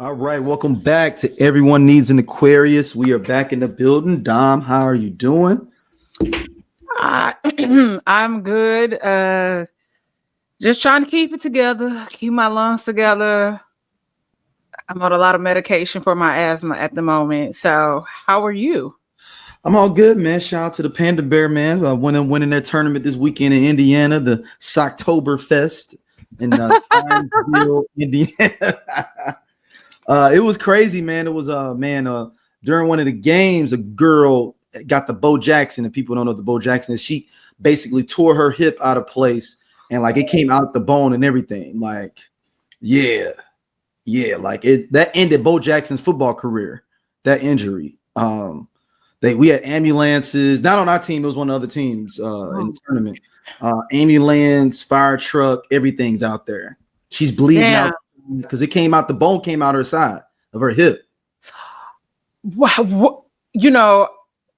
All right, welcome back to Everyone Needs an Aquarius. We are back in the building. Dom, how are you doing? I'm good. Just trying to keep it together, keep my lungs together. I'm on a lot of medication for my asthma at the moment. So, how are you? I'm all good, man. Shout out to the Panda Bear, man. Winning their tournament this weekend in Indiana, the Socktoberfest in Pineville, Indiana. It was crazy, man. It was during one of the games, a girl got the Bo Jackson, and people don't know what the Bo Jackson is. She basically tore her hip out of place, and like it came out the bone and everything. Like, yeah, like that ended Bo Jackson's football career. That injury. We had ambulances, not on our team. It was one of the other teams in the tournament. Ambulance, fire truck, everything's out there. She's bleeding out because it came out. The bone came out her side of her hip. Wow,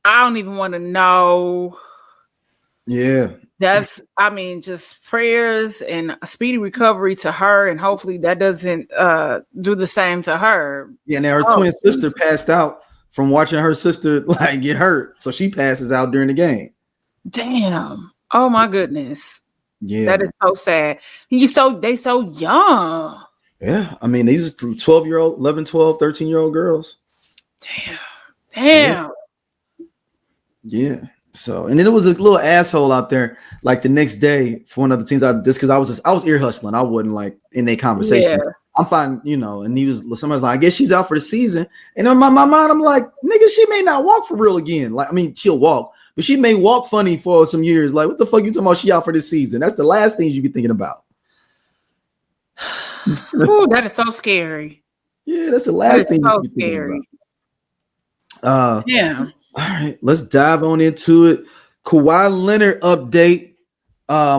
I don't even want to know. Yeah, just prayers and a speedy recovery to her, and hopefully that doesn't do the same to her. Yeah, now her twin sister passed out from watching her sister like get hurt, so she passes out during the game. Damn! Oh my goodness! Yeah, that is so sad. They so young. Yeah, I mean these are 12-year-old, 11, 12, 13-year-old girls. Damn. Yeah. So, and then it was a little asshole out there, like the next day for one of the teams. Because I was ear hustling. I wasn't like in a conversation. Yeah. I'm fine, and somebody's like, I guess she's out for the season. And in my mind, I'm like, nigga, she may not walk for real again. Like, I mean, she'll walk, but she may walk funny for some years. Like, what the fuck you talking about? She out for this season? That's the last thing you be thinking about. Ooh, that is so scary. Yeah, that's the last thing. So scary. Yeah. All right, let's dive on into it. Kawhi Leonard update.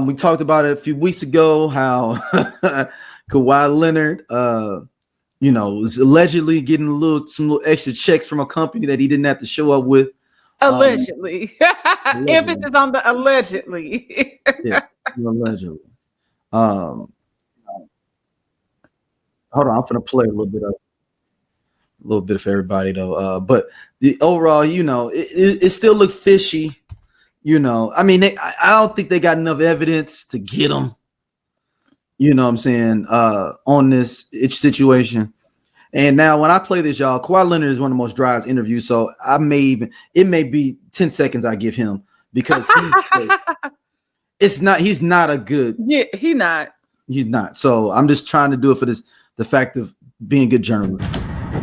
We talked about it a few weeks ago. How Kawhi Leonard, was allegedly getting some little extra checks from a company that he didn't have to show up with. Allegedly. Emphasis on the allegedly. Yeah, allegedly. Hold on, I'm gonna play a little bit for everybody though. But the overall, it still looked fishy. I mean, I don't think they got enough evidence to get them. You know what I'm saying? On this situation. And now when I play this, y'all, Kawhi Leonard is one of the most driest interviews. So it may be 10 seconds I give him because he's not a good. Yeah, he's not. So I'm just trying to do it for the fact of being a good journalist.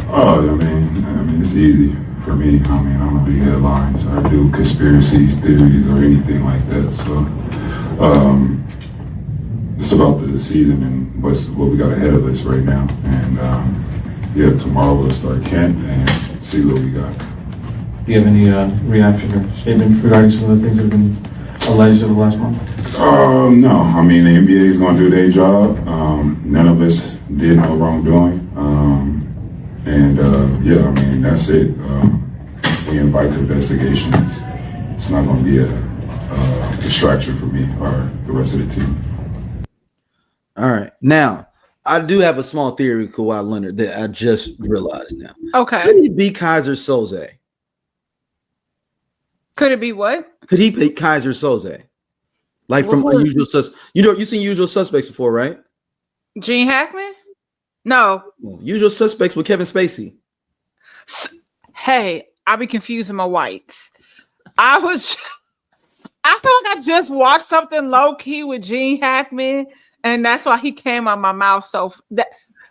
Oh, I mean, it's easy for me. I mean, I don't do headlines. I do conspiracies, theories, or anything like that. So, it's about the season and what we got ahead of us right now. And tomorrow we'll start camp and see what we got. Do you have any reaction or statement regarding some of the things that have been alleged over the last month? No. I mean, the NBA is going to do their job. None of us did no wrongdoing. I mean, that's it. We invite the investigations. It's not going to be a distraction for me or the rest of the team. All right. Now, I do have a small theory with Kawhi Leonard that I just realized now. Okay. Could he be Kaiser Soze? Could it be what? Could he be Kaiser Soze? Like from Unusual Suspects. You've seen Usual Suspects before, right? Gene Hackman? No. Usual Suspects with Kevin Spacey. Hey, I be confusing my whites. I feel like I just watched something low key with Gene Hackman, and that's why he came out my mouth. So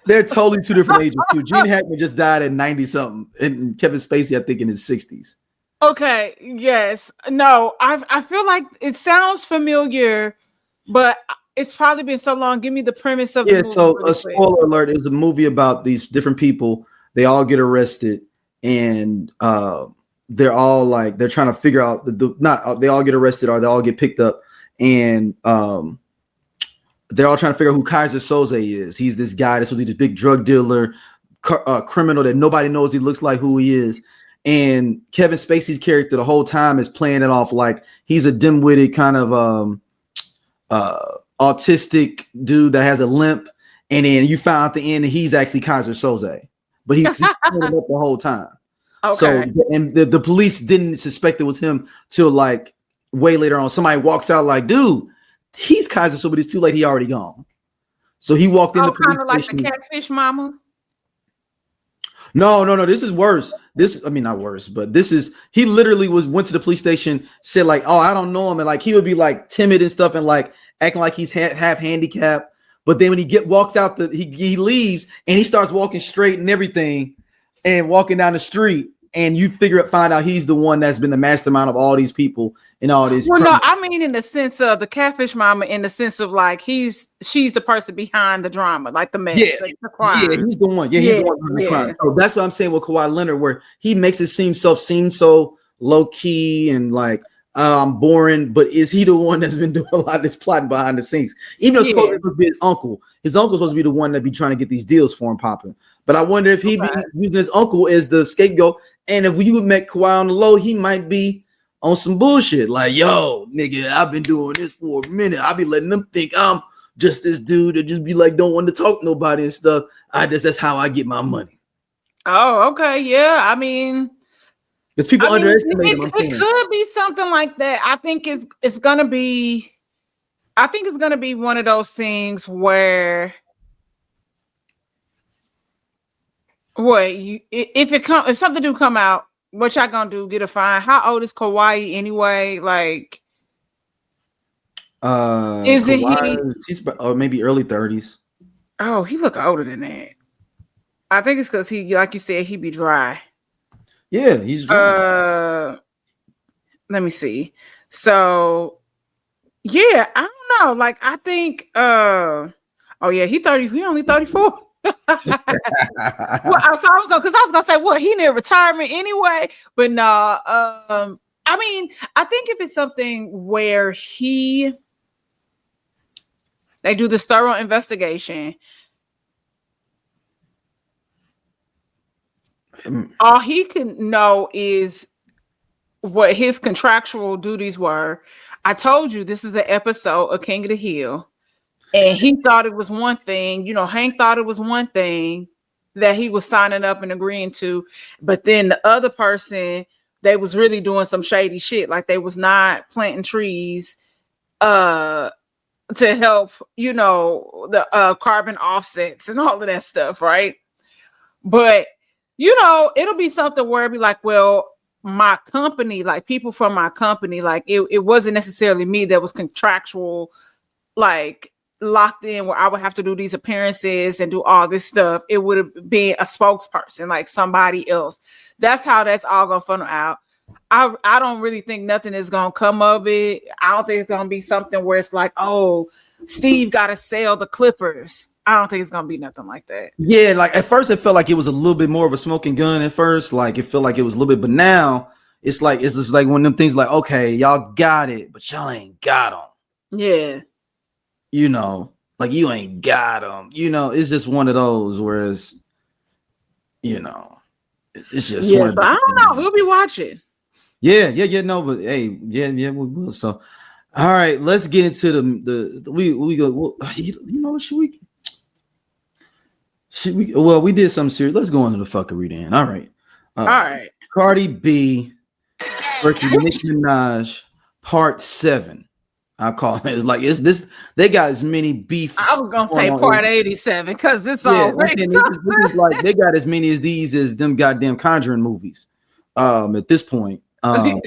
they're totally two different ages too. Gene Hackman just died at 90 something, and Kevin Spacey, I think, in his 60s. Okay. Yes. No. I feel like it sounds familiar, but it's probably been so long. Give me the premise of the movie. So a spoiler alert is a movie about these different people. They all get arrested, and they're all like they're trying to figure out they all get arrested or they all get picked up, and they're all trying to figure out who Kaiser Soze is. He's this guy. This big drug dealer, criminal that nobody knows he looks like who he is. And Kevin Spacey's character the whole time is playing it off like he's a dim-witted kind of autistic dude that has a limp. And then you found out at the end that he's actually Kaiser Soze. but he covered him up the whole time. Okay. So, and the police didn't suspect it was him till like way later on. Somebody walks out like, dude, he's Kaiser, so but it's too late. He already gone. So he walked in the police kind of like station. the catfish mama. No. This is worse. Not worse, but this is, he literally went to the police station, said like, oh, I don't know him. And like, he would be like timid and stuff and like acting like he's half handicapped. But then when he walks out, he leaves and he starts walking straight and everything and walking down the street. And you find out he's the one that's been the mastermind of all these people and all this. Well, no, I mean in the sense of the catfish mama, in the sense of like she's the person behind the drama, like the mess, like the crime. Yeah, he's the one. Yeah, he's the one behind the crime. So that's what I'm saying with Kawhi Leonard, where he makes it seem so low key and like boring. But is he the one that's been doing a lot of this plotting behind the scenes? Even though it's supposed to be his uncle. His uncle's supposed to be the one that be trying to get these deals for him popping. But I wonder if he be using his uncle as the scapegoat. And if you met Kawhi on the low, he might be on some bullshit. Like, yo, nigga, I've been doing this for a minute. I be letting them think I'm just this dude that just be like, don't want to talk to nobody and stuff. That's how I get my money. Oh, okay. Yeah. I mean, because people underestimate him. It could be something like that. I think it's gonna be one of those things where if something do come out, what y'all gonna do? Get a fine? How old is Kawhi anyway? Like, is Kawhi, he's maybe early 30s. Oh, he look older than that. I think it's because he, like you said, he be dry. Yeah, he's dry. Let me see. So, yeah, I don't know. Like, I think. Oh yeah, he only 34. Well, I was gonna say, well, he near retirement anyway, but no. I mean, I think if it's something where they do this thorough investigation, all he can know is what his contractual duties were. I told you this is an episode of King of the Hill. And he thought it was one thing, Hank thought it was one thing that he was signing up and agreeing to. But then the other person, they was really doing some shady shit. Like they was not planting trees to help, the carbon offsets and all of that stuff, right? But, it'll be something where it'll be like, well, my company, like people from my company, like it wasn't necessarily me that was contractual, like, locked in where I would have to do these appearances and do all this stuff. It would have been a spokesperson, like somebody else. That's how that's all gonna funnel out. I don't really think nothing is gonna come of it. I don't think it's gonna be something where it's like, oh, Steve gotta sell the Clippers. I don't think it's gonna be nothing like that. Yeah, like at first it felt like it was a little bit more of a smoking gun at first. Like it felt like it was a little bit, but now it's just like one of them things like, okay, y'all got it, but y'all ain't got them. Yeah. Like you ain't got them. It's just one of those where it's, it's just one of so I don't know. We'll be watching. Yeah. No, but hey, yeah, we will. So, all right, let's get into we go. Well, what should we? Well, we did something serious. Let's go into the fuckery then. All right. All right. Cardi B versus Nicki Minaj, Part 7. I call it. It's like this. They got as many beef. I was gonna say Part 87 because it's all. It's like they got as many as these as them goddamn Conjuring movies. At this point, that's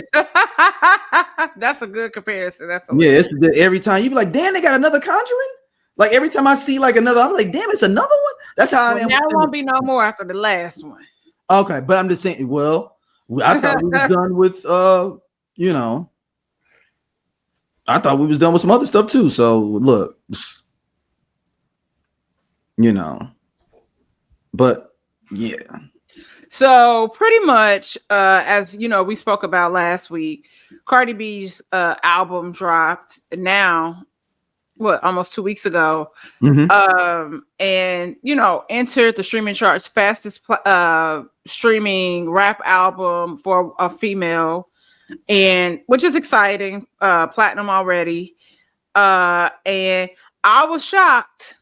a good comparison. It's every time you be like, damn, they got another Conjuring. Like every time I see like another, I'm like, damn, it's another one. That's how I am. Now won't be no more after the last one. Okay, but I'm just saying. Well, I thought we were done with I thought we was done with some other stuff too. So look, but yeah. So pretty much, as we spoke about last week, Cardi B's album dropped now, almost 2 weeks ago, and entered the streaming charts, fastest streaming rap album for a female. And which is exciting, platinum already. And I was shocked,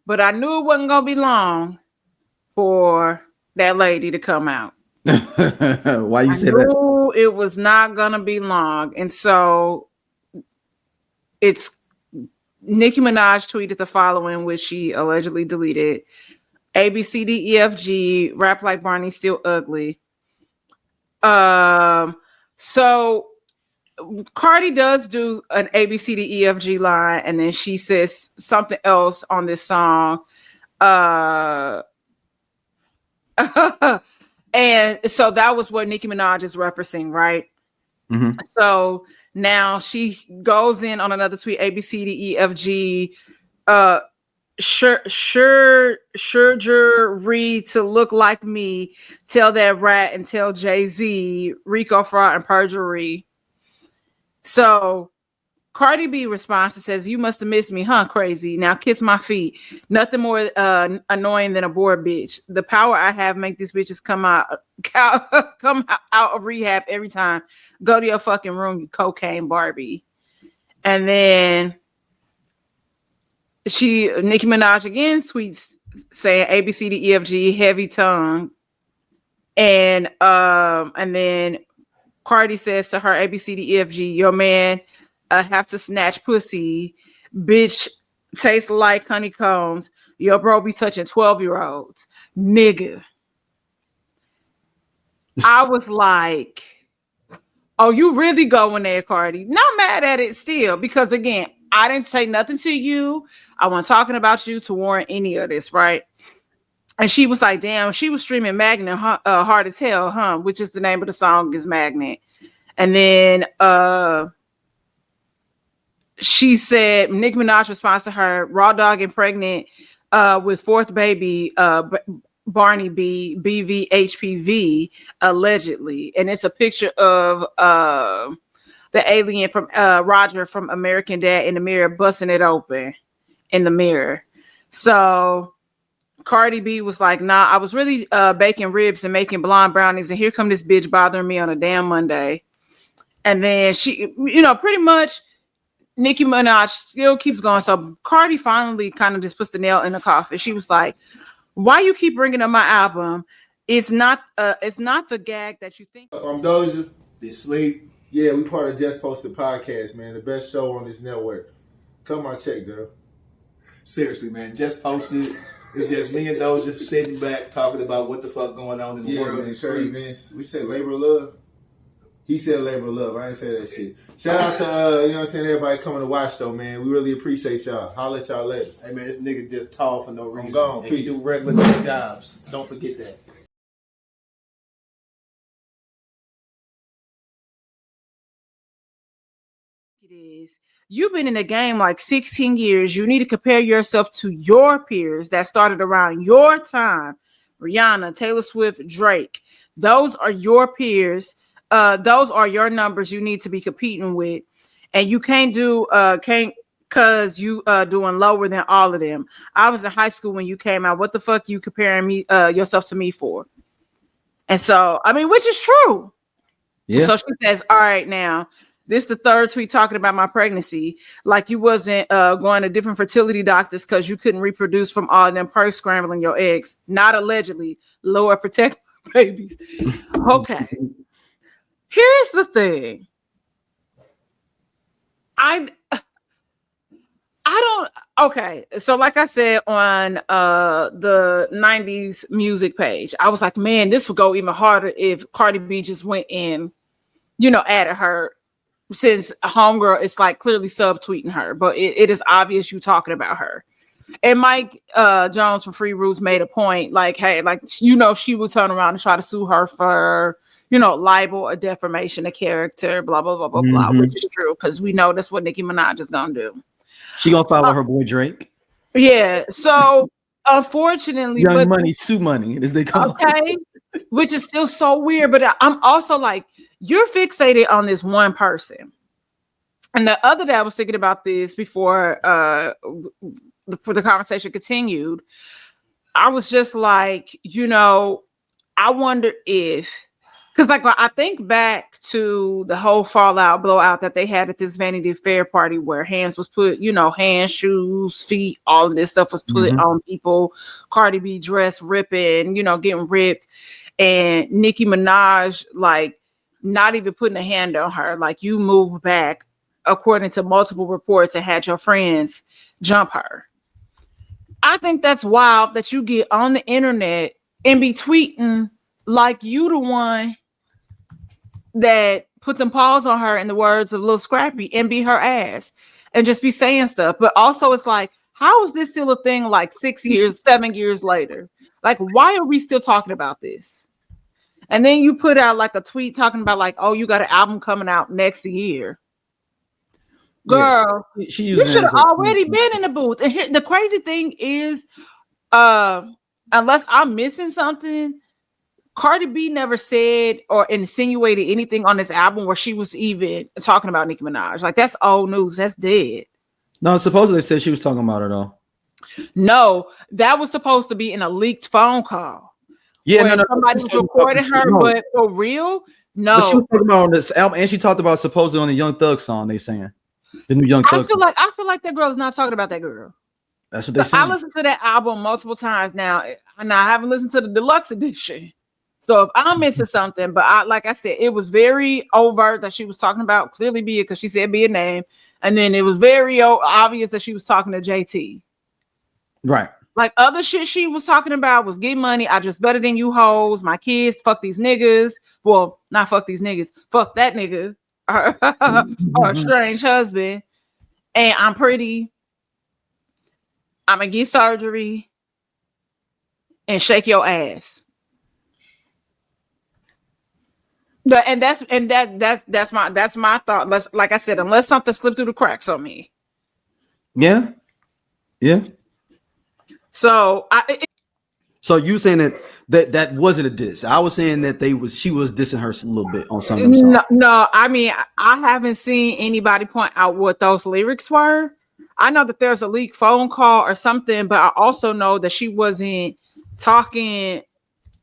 but I knew it wasn't gonna be long for that lady to come out. Why you I say that? knew it was not gonna be long, and so it's Nicki Minaj tweeted the following, which she allegedly deleted: A B C D E F G, rap like Barney, still ugly. So Cardi does do an A B C D E F G line, and then she says something else on this song. And so that was what Nicki Minaj is referencing, right? Mm-hmm. So now she goes in on another tweet: A B C D E F G. Surgery to look like me. Tell that rat and tell Jay-Z. Rico fraud and perjury. So Cardi B responds and says, "You must have missed me, huh? Crazy. Now kiss my feet. Nothing more annoying than a bored bitch. The power I have make these bitches come out of rehab every time. Go to your fucking room, you cocaine Barbie." And then Nicki Minaj again tweets saying A B C D E F G, heavy tongue. And then Cardi says to her, A B C D E F G, your man have to snatch pussy, bitch tastes like honeycombs. Your bro be touching 12-year-olds, nigga. I was like, oh, you really going there, Cardi? Not mad at it still, because again, I didn't say nothing to you. I wasn't talking about you to warrant any of this, right? And she was like, damn, she was streaming Magnet hard as hell, huh? Which is the name of the song, is Magnet. And then she said, Nicki Minaj responds to her, raw dog and pregnant with fourth baby, Barney B, BV, HPV, allegedly. And it's a picture of the alien from Roger from American Dad in the mirror, busting it open in the mirror. So Cardi B was like, nah, I was really baking ribs and making blonde brownies, and here come this bitch bothering me on a damn Monday. And then she, pretty much Nicki Minaj still keeps going. So Cardi finally kind of just puts the nail in the coffin. She was like, why you keep bringing up my album? It's not the gag that you think. I'm Doja. They sleep. Yeah, we part of Just Posted Podcast, man. The best show on this network. Come on, check, girl. Seriously, man. Just Posted. It's just me and Doja sitting back talking about what the fuck going on in the world and the streets. We said labor of love. He said labor of love. I ain't say that shit. Shout out to everybody coming to watch though, man. We really appreciate y'all. Holla at y'all later. Hey man, this nigga just tall for no reason. I'm gone. And he do regular jobs. Don't forget that. It is. You've been in the game like 16 years. You need to compare yourself to your peers that started around your time. Rihanna, Taylor Swift, Drake. Those are your peers. Those are your numbers you need to be competing with. And you can't because you doing lower than all of them. I was in high school when you came out. What the fuck you comparing me yourself to me for? And so, which is true. Yeah. So she says, all right, now, this is the third tweet talking about my pregnancy. Like you wasn't going to different fertility doctors because you couldn't reproduce from all of them purse scrambling your eggs. Not allegedly. Lord, protect babies. Okay. Here's the thing. Okay. So like I said on the 90s music page, I was like, man, this would go even harder if Cardi B just went in, added her, since Homegirl is like clearly subtweeting her, but it is obvious you talking about her. And Mike Jones from Free Roots made a point like, hey, she would turn around and try to sue her for libel or defamation of character, blah, blah, blah, blah, blah, which is true because we know that's what Nicki Minaj is going to do. She going to follow her boy Drake. Yeah. So, unfortunately. Young Money, Sue Money, as they call it. Okay. Which is still so weird. But I'm also like, you're fixated on this one person. And the other day I was thinking about this before the conversation continued. I was just like, I wonder if, Because like I think back to the whole fallout blowout that they had at this Vanity Fair party where hands was put, hands, shoes, feet, all of this stuff was put on people. Cardi B dress ripping, getting ripped. And Nicki Minaj, like, not even putting a hand on her. Like, you move back, according to multiple reports, and had your friends jump her. I think that's wild that you get on the internet and be tweeting like you the one that put them paws on her, in the words of Lil Scrappy, and be her ass and just be saying stuff. But also it's like, how is this still a thing like 6 years, 7 years later? Like, why are we still talking about this? And then you put out like a tweet talking about like, oh, you got an album coming out next year. Girl, you should have already been in the booth. And here, the crazy thing is, unless I'm missing something, Cardi B never said or insinuated anything on this album where she was even talking about Nicki Minaj. Like, that's old news. That's dead. No, supposedly they said she was talking about her though. No, that was supposed to be in a leaked phone call. Yeah, no, somebody was recording her, but for real, no. But she was talking about on this album, and she talked about supposedly on the Young Thug song. They saying the new Young Thug. I feel like that girl is not talking about that girl. That's what they saying. I listened to that album multiple times now, and I haven't listened to the deluxe edition. So if I'm missing something, but like I said, it was very overt that she was talking about clearly Bia, because she said Bia name, and then it was very obvious that she was talking to JT. Right. Like, other shit she was talking about was get money. I just better than you hoes. My kids, fuck these niggas. Well, not fuck these niggas. Fuck that nigga. Or a strange husband. And I'm pretty. I'm gonna get surgery and shake your ass. That's my thought. Like I said, unless something slipped through the cracks on me. Yeah. So you saying that wasn't a diss? I was saying that she was dissing her a little bit on some of them songs. No, I mean, I haven't seen anybody point out what those lyrics were. I know that there's a leaked phone call or something, but I also know that she wasn't talking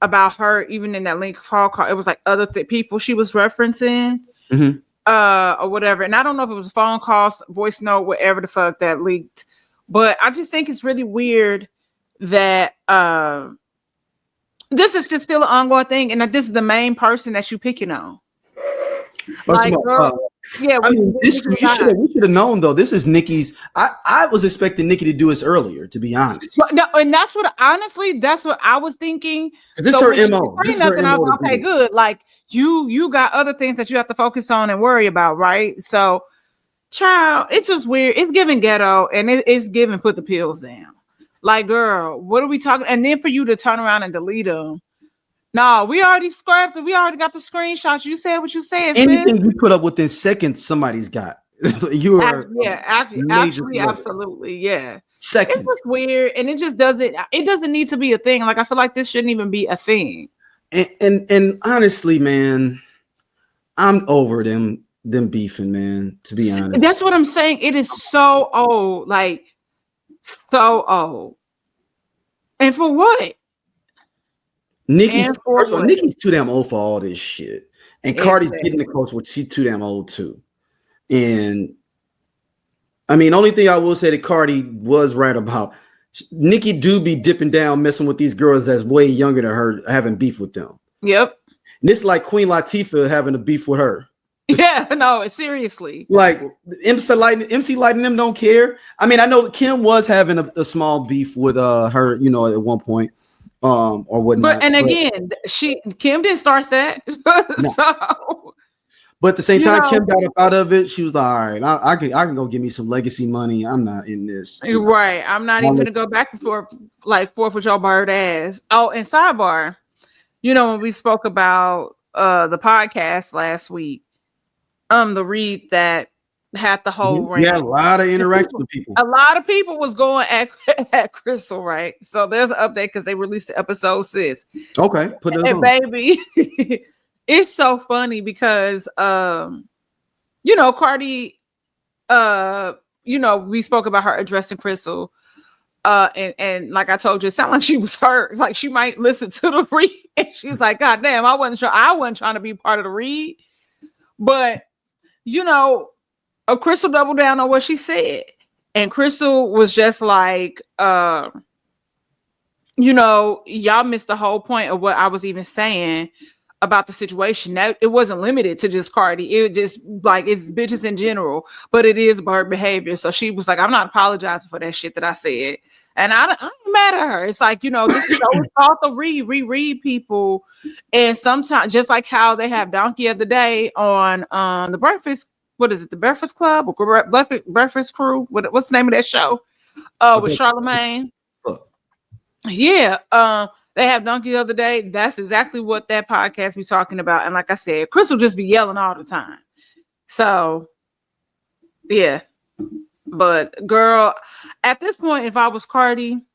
about her even in that leaked phone call. It was like other people she was referencing, or whatever. And I don't know if it was a phone call, voice note, whatever the fuck that leaked. But I just think it's really weird that this is just still an ongoing thing, and that this is the main person that you picking on. Like, girl, yeah, I mean, we should have known though. This is Nicki's. I was expecting Nicki to do this earlier, to be honest. But no, and that's what I was thinking. This is her MO. Okay, good. Like you got other things that you have to focus on and worry about, right? So, child, it's just weird. It's giving ghetto, and it's giving put the pills down. Like, girl, what are we talking? And then for you to turn around and delete them. No, we already scrapped it. We already got the screenshots. You said what you said. Anything you put up within seconds, somebody's got. You are actually, absolutely, yeah. Seconds. It's just weird, and it just doesn't. It doesn't need to be a thing. Like, I feel like this shouldn't even be a thing. And honestly, man, I'm over them beefing, man. To be honest, that's what I'm saying. It is so old, like so old, and for what? Nicki's too damn old for all this shit, and Cardi's getting the coach, which she's too damn old too. And I mean, only thing I will say that Cardi was right about, Nicki do be dipping down, messing with these girls that's way younger than her, having beef with them. Yep. And it's like Queen Latifah having a beef with her. Yeah, no, seriously. Like MC Light and them don't care. I mean, I know Kim was having a small beef with her, at one point. Or whatnot. But again, Kim didn't start that. No. So, but at the same time, Kim got up out of it. She was like, all right, I can go get me some legacy money. I'm not in this. Right. I'm not even gonna go back and forth with your bird ass. Oh, and sidebar, when we spoke about the podcast last week, the read that had the whole ring. Yeah, a lot of interaction with people. A lot of people was going at Crystal, right? So there's an update because they released the episode 6. Okay, put it on. Baby, it's so funny because Cardi, we spoke about her addressing Crystal And like I told you, it sounded like she was hurt. Like she might listen to the read. And she's like, God damn, I wasn't trying to be part of the read. But Crystal doubled down on what she said. And Crystal was just like, y'all missed the whole point of what I was even saying about the situation. That it wasn't limited to just Cardi. It just like it's bitches in general, but it is bird behavior. So she was like, I'm not apologizing for that shit that I said. And I ain't mad at her. It's like, this show is called the reread people. And sometimes just like how they have Donkey of the Day on the Breakfast, what is it? The Breakfast Club or Breakfast Crew? What's the name of that show? With Charlamagne. Yeah. They have Donkey the other day. That's exactly what that podcast be talking about. And like I said, Crystal just be yelling all the time. So, yeah. But girl, at this point, if I was Cardi,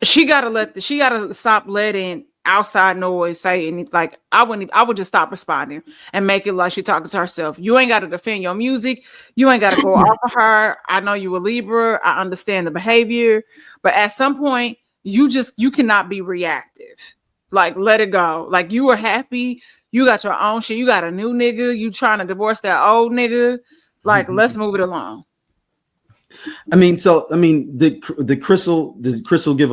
she gotta stop letting outside noise say anything. Like I would just stop responding and make it like she talking to herself. You ain't got to defend your music. You ain't got to go off of her. I know you a Libra. I understand the behavior, but at some point you cannot be reactive. Like let it go. Like you were happy. You got your own shit. You got a new nigga. You trying to divorce that old nigga. Like let's move it along. Did Crystal give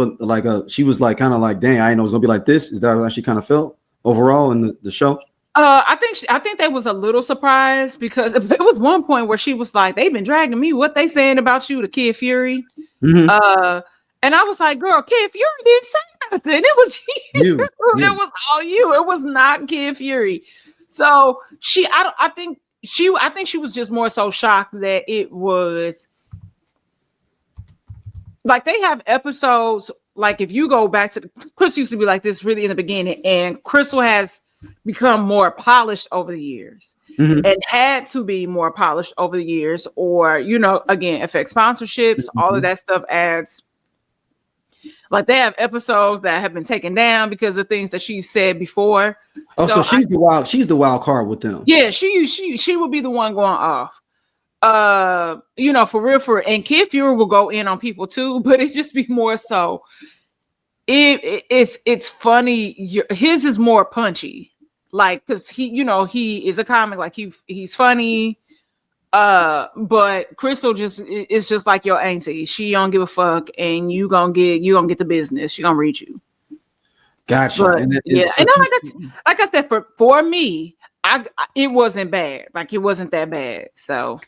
she was like kind of like, dang, I didn't know it was gonna be like this. Is that how she kind of felt overall in the show? I think they was a little surprised because it was one point where she was like, they've been dragging me. What they saying about you to Kid Fury? Mm-hmm. And I was like, girl, Kid Fury didn't say nothing. It was you. It was all you. It was not Kid Fury. So I think she was just more so shocked that it was. Like they have episodes, like if you go back to Crystal used to be like this really in the beginning, and Crystal has become more polished over the years and had to be more polished over the years, or again, affect sponsorships, all of that stuff adds. Like they have episodes that have been taken down because of things that she said before. Oh, so she's the wild card with them. Yeah, she would be the one going off. For real, and Kid Fury will go in on people too, but it just be more so. It's funny. His is more punchy, like because he is a comic, like he's funny. But Crystal is just like your auntie. She don't give a fuck, and you gonna get the business. She gonna read you. Gotcha. But, and like I said, for me, it wasn't bad. Like it wasn't that bad. So.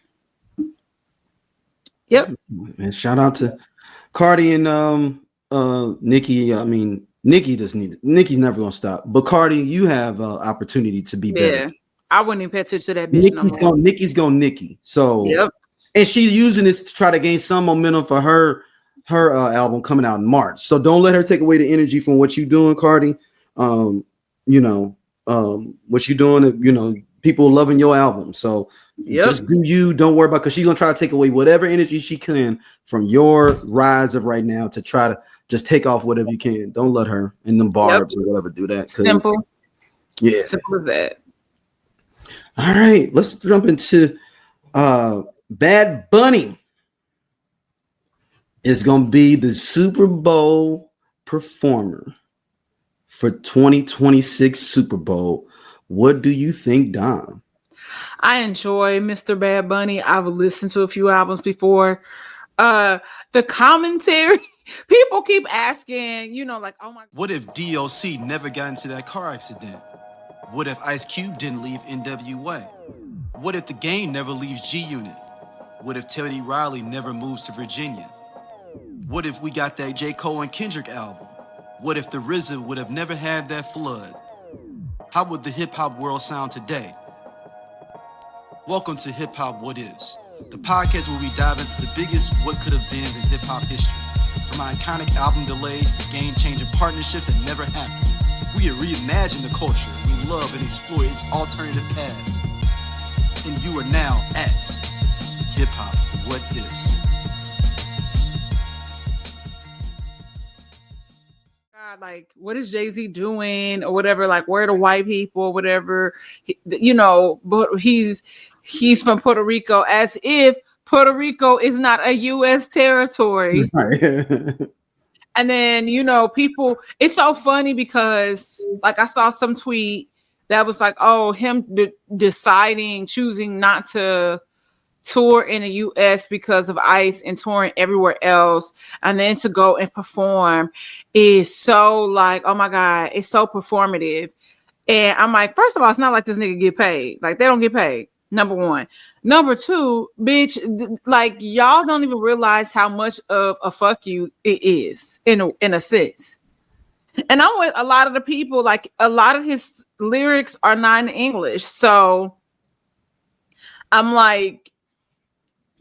Yep. And shout out to Cardi and Nicki. I mean, Nicki's never gonna stop. But Cardi, you have opportunity to be better. Yeah, I wouldn't even pay attention to that bitch. Nicki's going Nicki. So yep. And she's using this to try to gain some momentum for her album coming out in March. So don't let her take away the energy from what you're doing, Cardi. What you're doing, people loving your album. So just do you. Don't worry about, because she's gonna try to take away whatever energy she can from your rise of right now to try to just take off whatever you can. Don't let her in them barbs or whatever do that. Simple. Yeah. Simple as that. All right, let's jump into Bad Bunny is gonna be the Super Bowl performer for 2026 Super Bowl. What do you think, Dom? I enjoy Mr. Bad Bunny. I've listened to a few albums before. The commentary, people keep asking, like, oh my. What if DOC never got into that car accident? What if Ice Cube didn't leave NWA? What if the Game never leaves G-Unit? What if Teddy Riley never moves to Virginia? What if we got that J. Cole and Kendrick album? What if the RZA would have never had that flood? How would the hip-hop world sound today? Welcome to Hip Hop What Is, the podcast where we dive into the biggest what could have beens in hip-hop history. From iconic album delays to game-changing partnerships that never happened. We reimagine the culture we love and explore its alternative paths. And you are now at Hip Hop What Is. Like, what is Jay-Z doing or whatever? Like, where are the white people, whatever, but he's from Puerto Rico, as if Puerto Rico is not a U.S. territory. Right. And then, people, it's so funny because like I saw some tweet that was like, oh, him choosing not to tour in the US because of ICE and touring everywhere else, and then to go and perform is so like, oh my God, it's so performative. And I'm like, first of all, it's not like this nigga get paid. Like, they don't get paid. Number one. Number two, bitch, like, y'all don't even realize how much of a fuck you it is in a sense. And I'm with a lot of the people, like, a lot of his lyrics are not in English. So I'm like,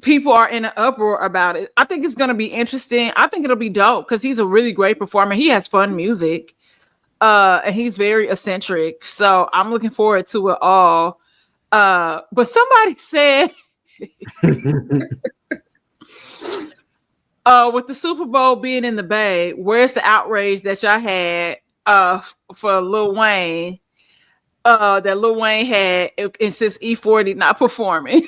people are in an uproar about it. I think it's going to be interesting. I think it'll be dope because he's a really great performer. He has fun music. And he's very eccentric. So I'm looking forward to it all. But somebody said with the Super Bowl being in the Bay, where's the outrage that y'all had for Lil Wayne? That Lil Wayne had since E-40 not performing.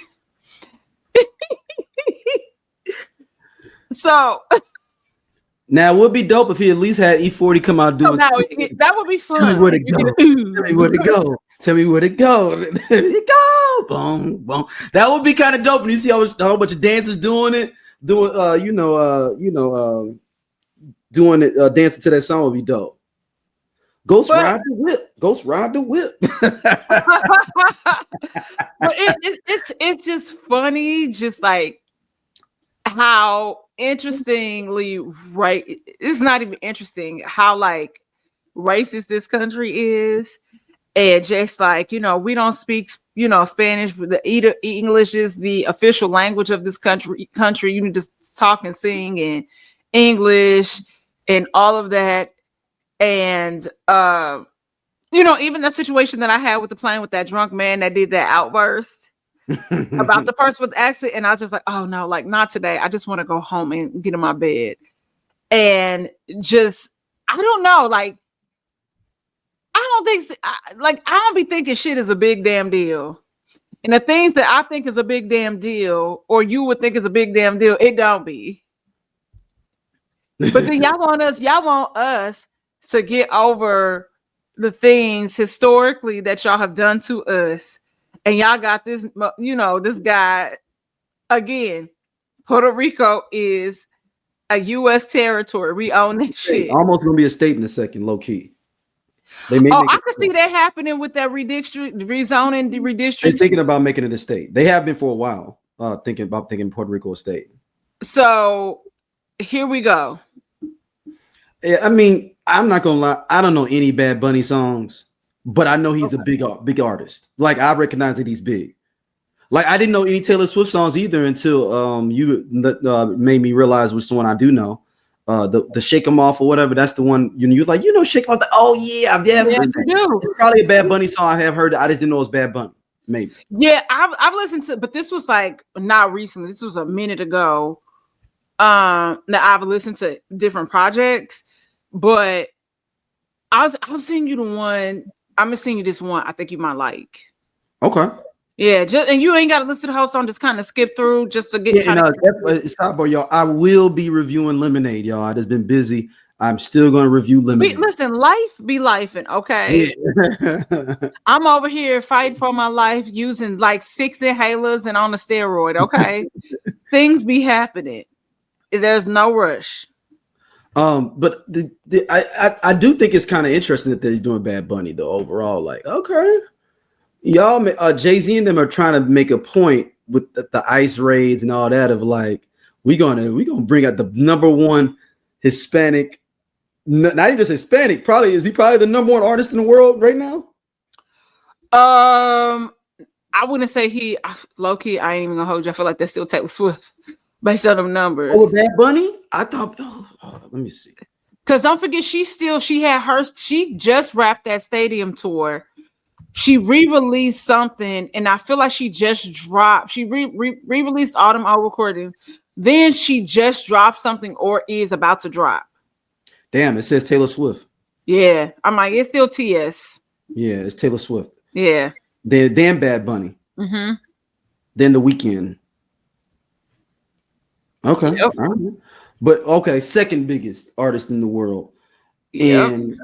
So now it would be dope if he at least had E-40 come out doing. That would be fun. Tell me where to go. Tell me where to go. Tell me where to go. There you go. Boom, boom. That would be kind of dope when you see a whole bunch of dancers doing it, doing dancing to that song would be dope. Ride the whip. Ghost ride the whip. But it's just funny, just like how interestingly right. It's not even interesting how like racist this country is, and just like we don't speak Spanish, but the English is the official language of this country. You need to talk and sing in English and all of that. And even the situation that I had with the plane with that drunk man that did that outburst about the person with the accent, and I was just like, oh no, like not today. I just want to go home and get in my bed. And just I don't know, like I don't be thinking shit is a big damn deal. And the things that I think is a big damn deal, or you would think is a big damn deal, it don't be. But then y'all want us to get over the things historically that y'all have done to us. And y'all got this, this guy, again, Puerto Rico is a U.S. territory. We own that shit. Almost going to be a state in a second, low key. I can see that happening with that rezoning, redistricting. They're thinking about making it a state. They have been for a while, thinking Puerto Rico a state. So here we go. Yeah, I mean, I'm not gonna lie. I don't know any Bad Bunny songs, but I know he's a big artist. Like I recognize that he's big. Like I didn't know any Taylor Swift songs either until you made me realize which one I do know. The Shake 'Em Off or whatever. That's the one you're like, Shake 'Em Off. Oh yeah, I've never heard that. It's probably a Bad Bunny song I have heard. I just didn't know it was Bad Bunny. Maybe. Yeah, I've listened to, but this was like not recently. This was a minute ago. That I've listened to different projects. But I'll send you the one. I'm gonna send you this one I think you might like. Okay. Yeah, and you ain't gotta listen to the whole song, just kind of skip through just to get stop, y'all. I will be reviewing Lemonade, y'all. I just been busy. I'm still gonna review Lemonade. Listen, life be lifing, okay? Yeah. I'm over here fighting for my life using like 6 inhalers and on a steroid, okay? Things be happening. There's no rush. But I do think it's kind of interesting that they're doing Bad Bunny though. Overall, like okay, y'all, Jay-Z and them are trying to make a point with the ICE raids and all that of like we gonna bring out the number one Hispanic, not even just Hispanic. Is he probably the number one artist in the world right now? I wouldn't say low key. I ain't even gonna hold you. I feel like that's still Taylor Swift. Based on them numbers. Oh, Bad Bunny? I thought, let me see. Because don't forget, she just wrapped that stadium tour. She re-released something, and I feel like she re-released all them old recordings. Then she just dropped something or is about to drop. Damn, it says Taylor Swift. Yeah. I'm like, it's still TS. Yeah, it's Taylor Swift. Yeah. Then Bad Bunny. Mm-hmm. Then The Weeknd. Okay. Yep. All right. But okay, second biggest artist in the world. Yep. And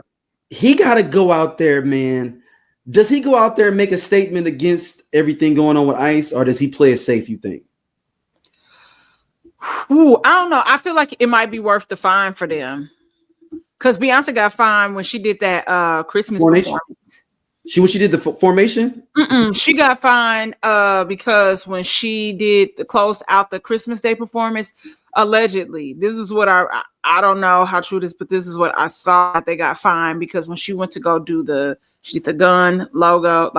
he got to go out there, man. Does he go out there and make a statement against everything going on with ICE, or does he play it safe, you think? Ooh, I don't know. I feel like it might be worth the fine for them. Because Beyonce got fined when she did that Christmas performance. When she did the formation? She got fined because when she did the close out the Christmas Day performance, allegedly, this is what I don't know how true this, but this is what I saw. They got fined because when she went to go do she did the gun logo,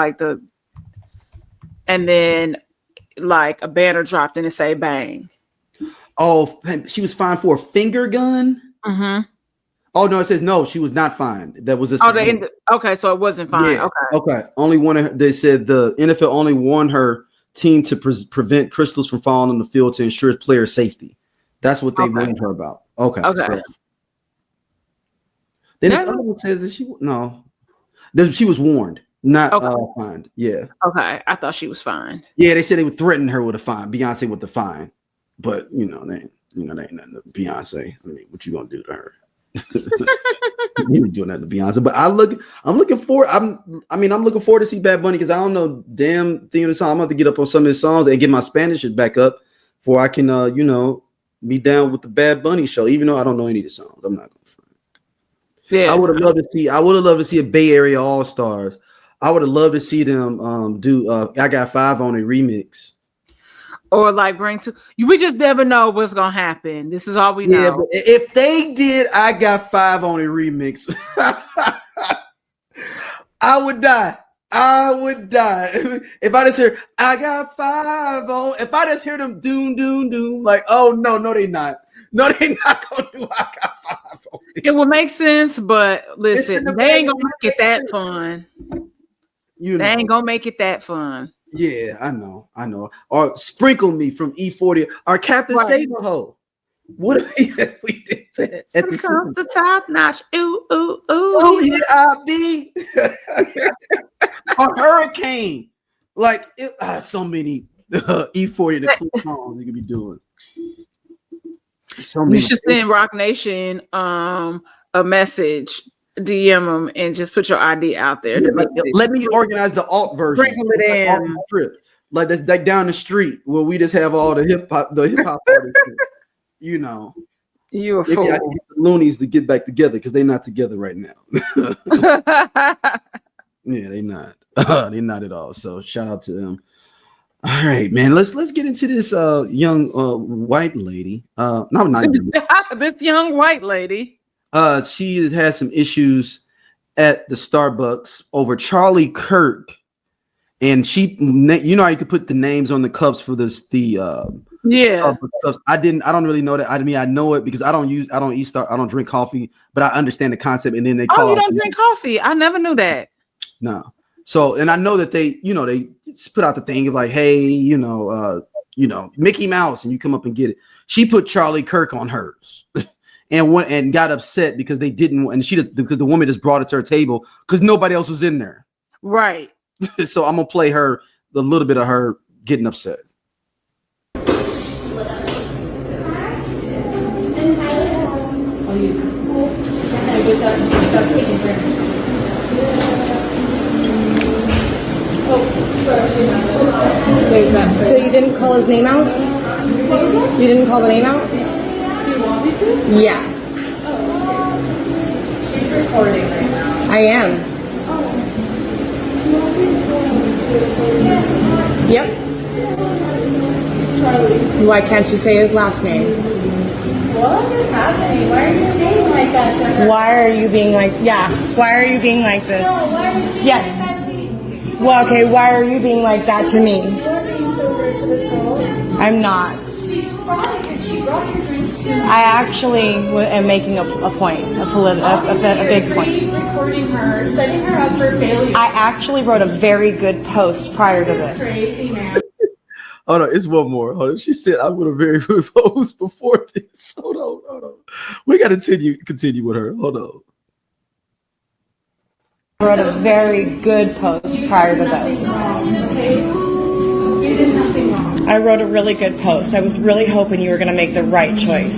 and then like a banner dropped and it say bang. Oh, she was fined for a finger gun? Mm-hmm. Oh, no, it says no, she was not fined. That was okay, so it wasn't fine. Yeah. Okay. Only one. They said the NFL only warned her team to prevent crystals from falling on the field to ensure player safety. That's what they warned her about. Okay. Okay. So. Then this other one says that she was warned, not fined. Yeah. Okay. I thought she was fine. Yeah, they said they would threaten her with a fine, Beyonce with the fine, but they ain't nothing to Beyonce. I mean, what you gonna do to her? You ain't doing that to Beyonce, but I'm looking forward to see Bad Bunny because I don't know damn thing of the song. I'm about to get up on some of his songs and get my Spanish back up before I can be down with the Bad Bunny show, even though I don't know any of the songs. I'm not gonna front. Yeah, I would have loved to see a Bay Area All Stars. I would have loved to see them do I Got Five on a remix. Or like we just never know what's gonna happen. This is all we know. Yeah, but if they did I Got Five on a remix, I would die. If I just hear I got five on, if I just hear them doom, like, oh no, they not. No, they not gonna do I Got Five on it. It would make sense, but listen, they ain't gonna make it that fun. They ain't gonna make it that fun. Yeah, I know. Or Sprinkle Me from E-40 or Captain Saberho. What if we did that at the top notch? Ooh. Oh, here I be. Or Hurricane. Like so many E-40 and the cool songs you could be doing. So many. You should send Rock Nation a message. DM them and just put your ID out there. Yeah, let me organize the alt version. Sprinkle it in. Like that's like down the street where we just have all the hip hop artists. You a fool. I can get the loonies to get back together because they're not together right now. Yeah, they not. They're not at all. So shout out to them. All right, man. Let's get into this young white lady. No, not this young white lady. She has had some issues at the Starbucks over Charlie Kirk, and she, how you could put the names on the cups for this. Yeah. I don't really know that. I mean, I know it because I don't drink coffee, but I understand the concept. And then they call. Oh, you don't drink coffee? I never knew that. No. So, and I know that they put out the thing of like, hey, Mickey Mouse, and you come up and get it. She put Charlie Kirk on hers. And went and got upset because they didn't, and because the woman just brought it to her table because nobody else was in there. Right. So I'm gonna play her a little bit of her getting upset. So you didn't call his name out? You didn't call the name out? Yeah. Oh, she's recording right now. I am. Yep. Charlie. Why can't you say his last name? What is happening? Why are you being like that to her? Why are you being like, why are you being like this? No, why are you being like that to me? Well, okay, why are you being like that to me? You're being so rude to this girl. I'm not. She brought your drinks too. I actually am making a point, a big point. Recording her, setting her up for failure. I actually wrote a very good post prior to this. Crazy, man. Hold on, it's one more. Hold on. She said I would have very good post before this. Hold on. We got to continue with her. Hold on. I wrote a very good post prior to this. Okay? You did nothing wrong. I wrote a really good post. I was really hoping you were going to make the right choice.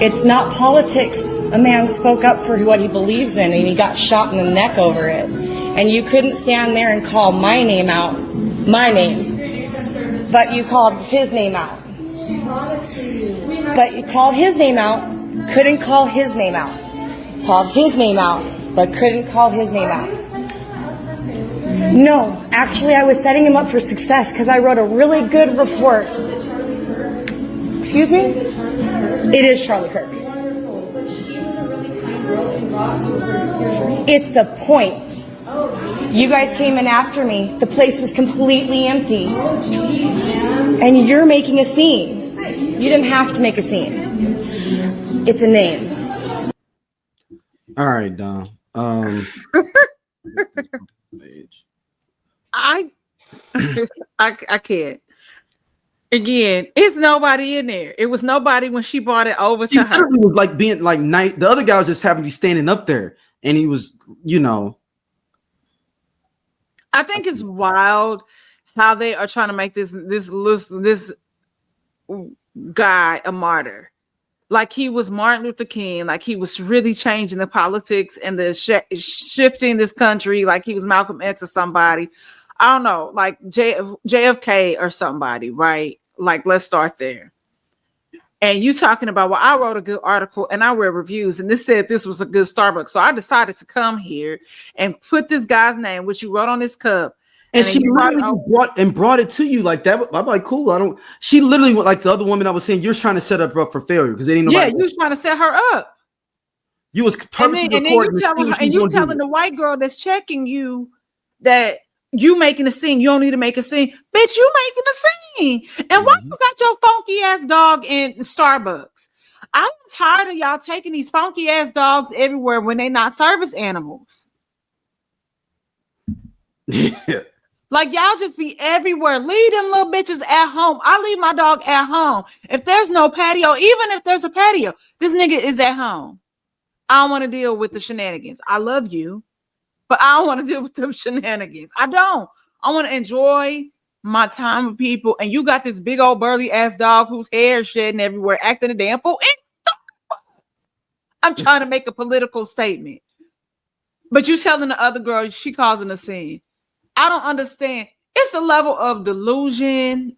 It's not politics. A man spoke up for what he believes in, and he got shot in the neck over it. And you couldn't stand there and call my name out, my name, but you called his name out. But you called his name out, couldn't call his name out. Called his name out, but couldn't call his name out. No, actually I was setting him up for success because I wrote a really good report. Excuse me? It is Charlie Kirk. It's the point. You guys came in after me. The place was completely empty. And you're making a scene. You didn't have to make a scene. It's a name. All right, Dom. I can't. Again, it's nobody in there. It was nobody when she brought it over to her. It was like being like night. The other guy was just happened to be standing up there, and he was, you know. I think it's wild how they are trying to make this guy a martyr. Like he was Martin Luther King, like he was really changing the politics and the shifting this country, like he was Malcolm X or somebody. I don't know, like JFK or somebody, right? Like, let's start there. And you talking about, well, I wrote a good article and I read reviews and this said this was a good Starbucks. So I decided to come here and put this guy's name, which you wrote on this cup. And she literally brought it to you like that. I'm like, cool. She literally went like the other woman I was saying, you're trying to set her up for failure because they didn't know. Yeah, you was trying to set her up. You was purposely and then you telling her, and you telling the white girl that's checking you that you making a scene. You don't need to make a scene. Bitch, you making a scene. And why you got your funky ass dog in Starbucks? I'm tired of y'all taking these funky ass dogs everywhere when they not service animals. Yeah. Like y'all just be everywhere. Leave them little bitches at home. I leave my dog at home. If there's no patio, even if there's a patio, this nigga is at home. I don't want to deal with the shenanigans. I love you, but I don't want to deal with them shenanigans. I don't. I want to enjoy my time with people. And you got this big old burly ass dog whose hair is shedding everywhere, acting a damn fool. I'm trying to make a political statement. But you telling the other girl she causing a scene. I don't understand. It's a level of delusion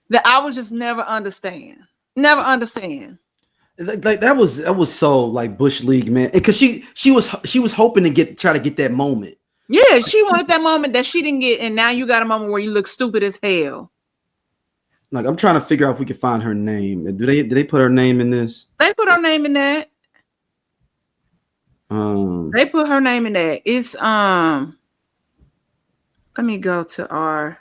that I would just never understand. Never understand. Like that was so like Bush League, man. Because she was hoping to try to get that moment. Yeah, she wanted that moment that she didn't get, and now you got a moment where you look stupid as hell. Like I'm trying to figure out if we can find her name. Did they put her name in this? They put her name in that. They put her name in that. It's let me go to our.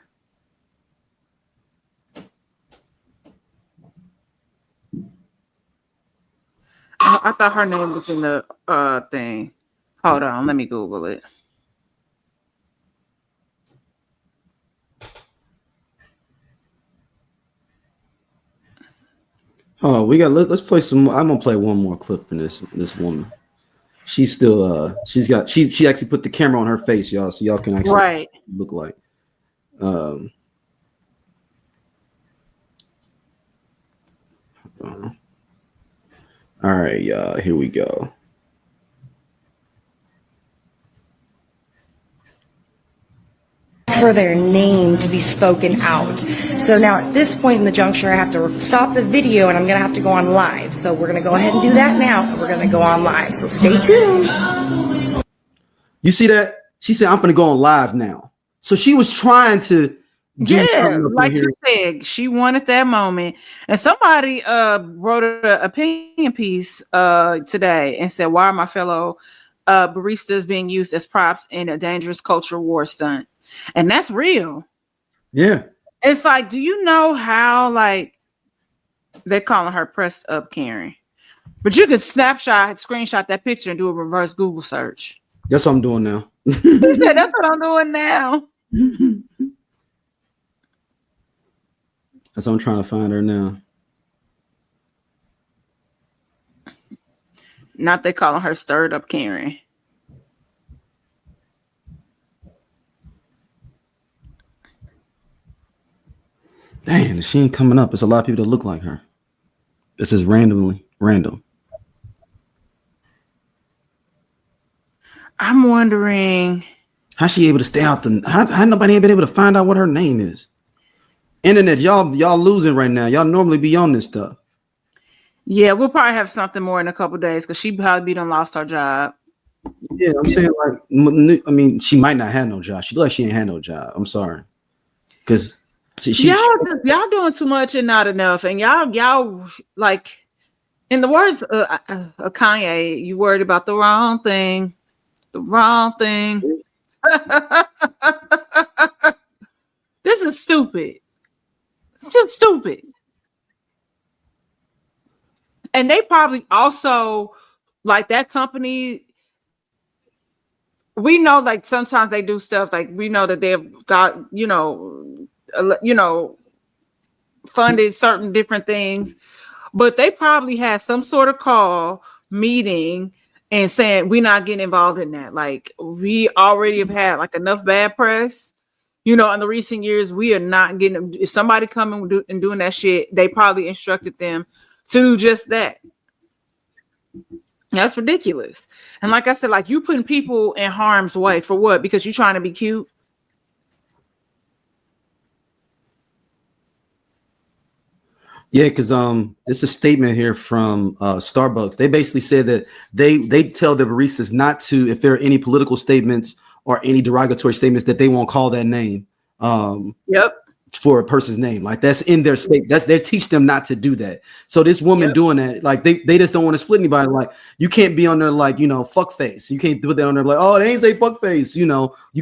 I thought her name was in the thing. Hold on, let me Google it. Oh, let's play some. I'm gonna play one more clip from this woman. She's still she actually put the camera on her face, y'all, so y'all can actually look like. All right, here we go. For their name to be spoken out. So now at this point in the juncture, I have to stop the video and I'm going to have to go on live. So we're going to go ahead and do that now. So we're going to go on live. So stay tuned. You see that? She said, I'm going to go on live now. So she was trying to do something. Like you said, she wanted that moment. And somebody wrote an opinion piece today and said, why are my fellow baristas being used as props in a dangerous culture war stunt? And that's real. Yeah. It's like, do you know how like they're calling her pressed up Karen? But you could screenshot that picture and do a reverse Google search. That's what I'm doing now. He said, that's what I'm doing now. That's what I'm trying to find her now. Not they calling her stirred up Karen. Damn, she ain't coming up. There's a lot of people that look like her. This is random. I'm wondering how she able to stay out how nobody ain't been able to find out what her name is. Internet, y'all losing right now. Y'all normally be on this stuff. Yeah, we'll probably have something more in a couple days because she probably done lost her job. Yeah, I'm saying like, I mean, she might not have no job. She look like she ain't had no job. I'm sorry, because y'all doing too much and not enough, and y'all like, in the words of Kanye, you worried about the wrong thing. The wrong thing. This is stupid. It's just stupid. And they probably also, like, that company, we know, like, sometimes they do stuff like, we know that they've got, funded certain different things, but they probably had some sort of call meeting and saying, we're not getting involved in that. Like, we already have had like enough bad press, in the recent years. We are not getting, if somebody coming and doing that shit, they probably instructed them to do just that. That's ridiculous. And like I said, like, you putting people in harm's way for what? Because you're trying to be cute. Yeah, because it's a statement here from Starbucks. They basically said that they tell the baristas not to, if there are any political statements or any derogatory statements, that they won't call that name. Yep. For a person's name, like that's in their state. They teach them not to do that. So this woman doing that, like they just don't want to split anybody. Like, you can't be on there like, fuck face. You can't put that on there like, oh, they ain't say fuck face. You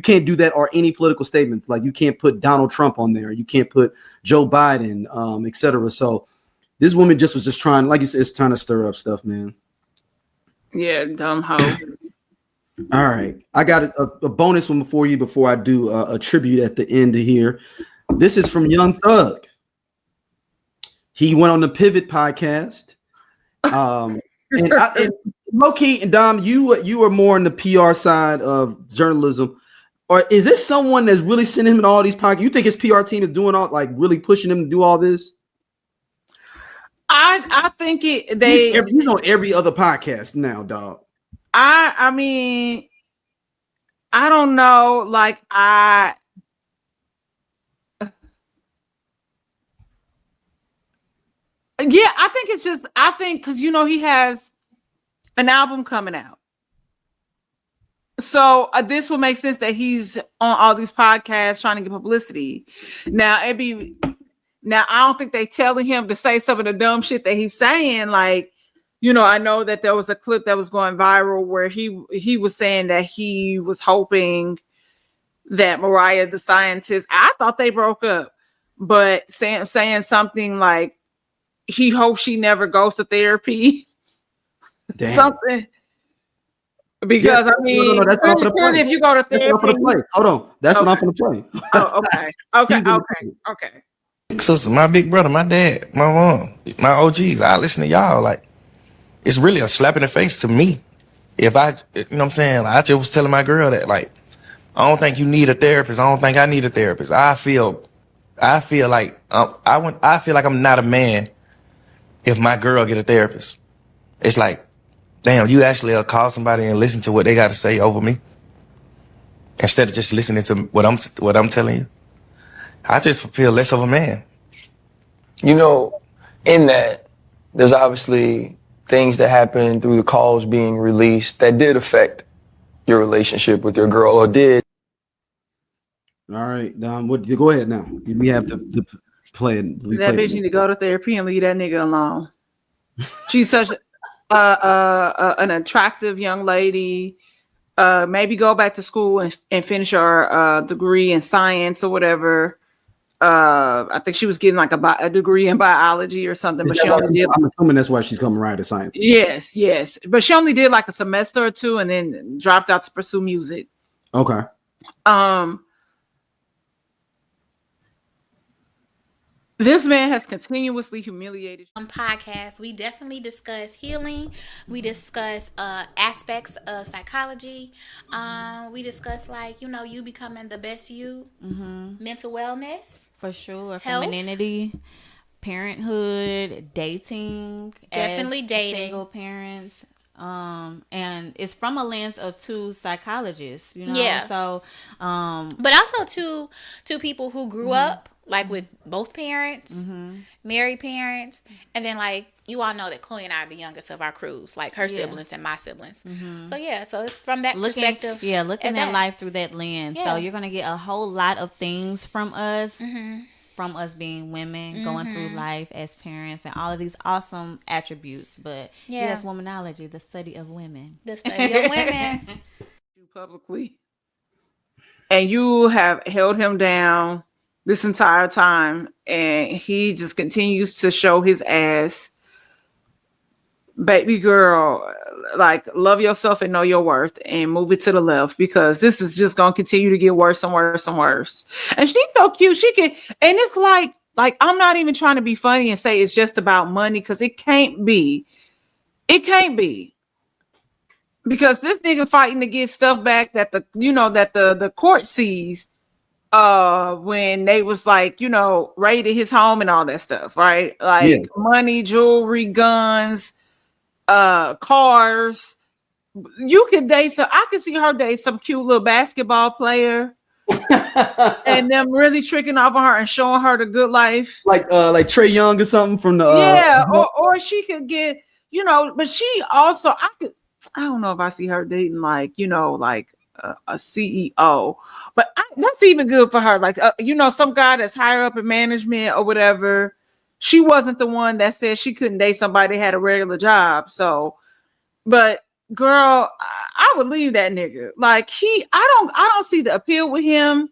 can't do that, or any political statements. Like, you can't put Donald Trump on there. You can't put Joe Biden, etc. So this woman was just trying, like you said, it's trying to stir up stuff, man. Yeah, dumb hoe. All right, I got a bonus one before I do a tribute at the end of here. This is from Young Thug. He went on the Pivot podcast. And low-key, and Dom, you are more on the PR side of journalism. Or is this someone that's really sending him to all these podcasts? You think his PR team is doing all, like, really pushing him to do all this? I think he's on every other podcast now, dog. I mean, I don't know. Like, yeah, I think because he has an album coming out. So this would make sense that he's on all these podcasts trying to get publicity. Now I don't think they telling him to say some of the dumb shit that he's saying. Like, I know that there was a clip that was going viral where he was saying that he was hoping that Mariah the Scientist, I thought they broke up, but saying something like he hopes she never goes to therapy. Damn. Something. Because I mean, no, that's not for the play. If you go to therapy, that's not for the play. Hold on, that's what I'm for the play. Okay. Sister, my big brother, my dad, my mom, my OGs, I listen to y'all. Like, it's really a slap in the face to me. If I, you know what I'm saying? I just was telling my girl that, like, I don't think you need a therapist. I don't think I need a therapist. I feel like I'm not a man if my girl get a therapist. It's like, damn, you actually call somebody and listen to what they got to say over me instead of just listening to what I'm telling you. I just feel less of a man. In that, there's obviously things that happen through the calls being released that did affect your relationship with your girl, or did. All right, Dom, go ahead now. We have to play it. That bitch need to go to therapy and leave that nigga alone. She's such an attractive young lady. Maybe go back to school and finish her degree in science or whatever. I think she was getting like a degree in biology or something, but she only did. I'm assuming that's why she's coming Mariah the Scientist. Yes, but she only did like a semester or two and then dropped out to pursue music. Okay. This man has continuously humiliated. Podcast, we definitely discuss healing. We discuss aspects of psychology. We discuss, like, you becoming the best you, mental wellness, for sure, health. femininity, parenthood, dating, Definitely as dating. single parents. And it's from a lens of two psychologists, Yeah. So, but also two people who grew up like with both parents, married parents, and then, like, you all know that Chloe and I are the youngest of our crews, like her siblings and my siblings. So it's from that perspective. Yeah, looking at life through that lens. Yeah. So you're gonna get a whole lot of things from us. From us being women, going through life as parents, and all of these awesome attributes. But yes, womanology, the study of women. The study of women. Publicly. And you have held him down this entire time, and he just continues to show his ass. Baby girl, like, love yourself and know your worth and move it to the left, because this is just gonna continue to get worse and worse and worse. And she's so cute. She can, and it's like I'm not even trying to be funny and say it's just about money, because it can't be. It can't be. Because this nigga fighting to get stuff back that the court sees when they was, like, raided his home and all that stuff, right? Like money, jewelry, guns, cars. You could date I could see her date some cute little basketball player and them really tricking off on her and showing her the good life, like Trey Young or something from the or she could get, but she also, I don't know if I see her dating like a CEO, but that's even good for her, like some guy that's higher up in management or whatever. She wasn't the one that said she couldn't date somebody that had a regular job. So, but girl, I would leave that nigga. Like, I don't see the appeal with him.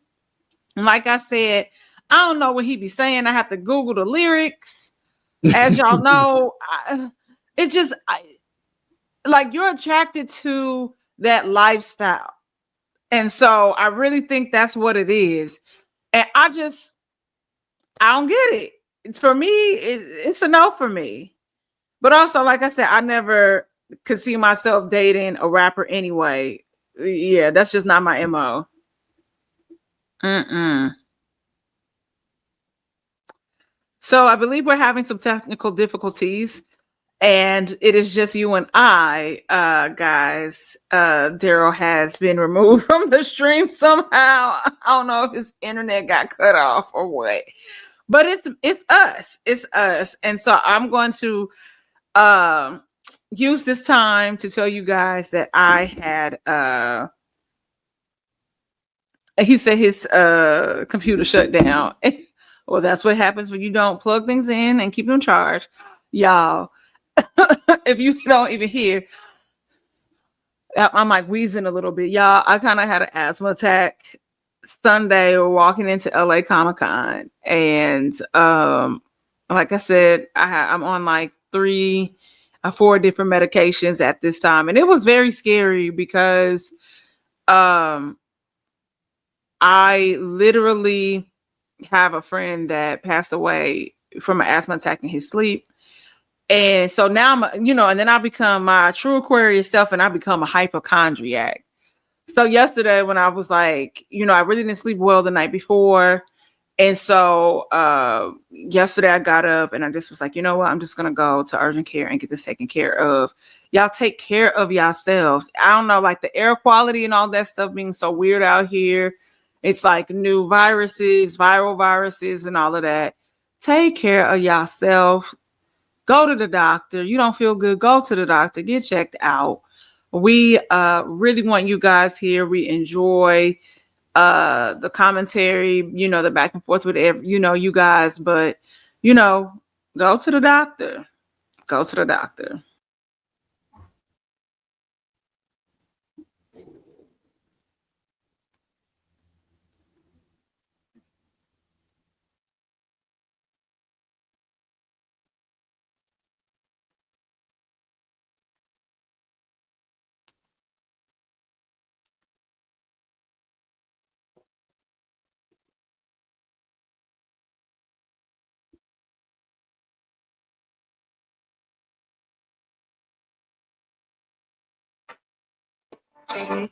And like I said, I don't know what he be saying. I have to Google the lyrics. As y'all know, it's just like you're attracted to that lifestyle. And so I really think that's what it is. And I don't get it. It's for me, it's a no for me. But also, like I said, I never could see myself dating a rapper anyway. Yeah, that's just not my MO. So I believe we're having some technical difficulties, and it is just you and I, guys. Daryl has been removed from the stream somehow. I don't know if his internet got cut off or what. But it's us. And so I'm going to use this time to tell you guys that I had he said his computer shut down. Well, that's what happens when you don't plug things in and keep them charged. Y'all, if you don't even hear, I'm like wheezing a little bit. Y'all, I kind of had an asthma attack Sunday walking into LA Comic-Con, and like I said, I'm on like 3 or 4 different medications at this time, and it was very scary because I literally have a friend that passed away from an asthma attack in his sleep. And so now I'm, and then I become my true Aquarius self, and I become a hypochondriac. So yesterday when I was like, I really didn't sleep well the night before. And so yesterday I got up and I just was like, you know what? I'm just going to go to urgent care and get this taken care of. Y'all take care of yourselves. I don't know, like the air quality and all that stuff being so weird out here. It's like new viruses, viral viruses and all of that. Take care of yourself. Go to the doctor. You don't feel good, go to the doctor. Get checked out. We really want you guys here. We enjoy the commentary, the back and forth with you guys, but go to the doctor. Go to the doctor. Yes.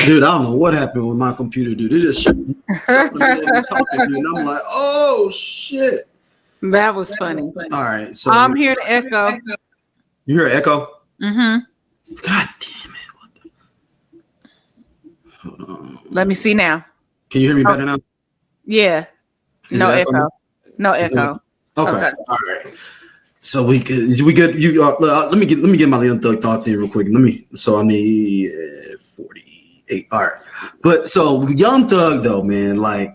Dude, I don't know what happened with my computer, dude. It just shut me talking, dude, and I'm like, oh shit. That was funny. All right, so I'm here to echo. You hear an echo? Mm-hmm. God damn it! What the? Hold on. Let me see now. Can you hear me better now? Yeah. No echo. No echo. Okay. All right. So we good. You let me get my Young Thug thoughts in real quick. So I need 48. All right. But so Young Thug though, man, like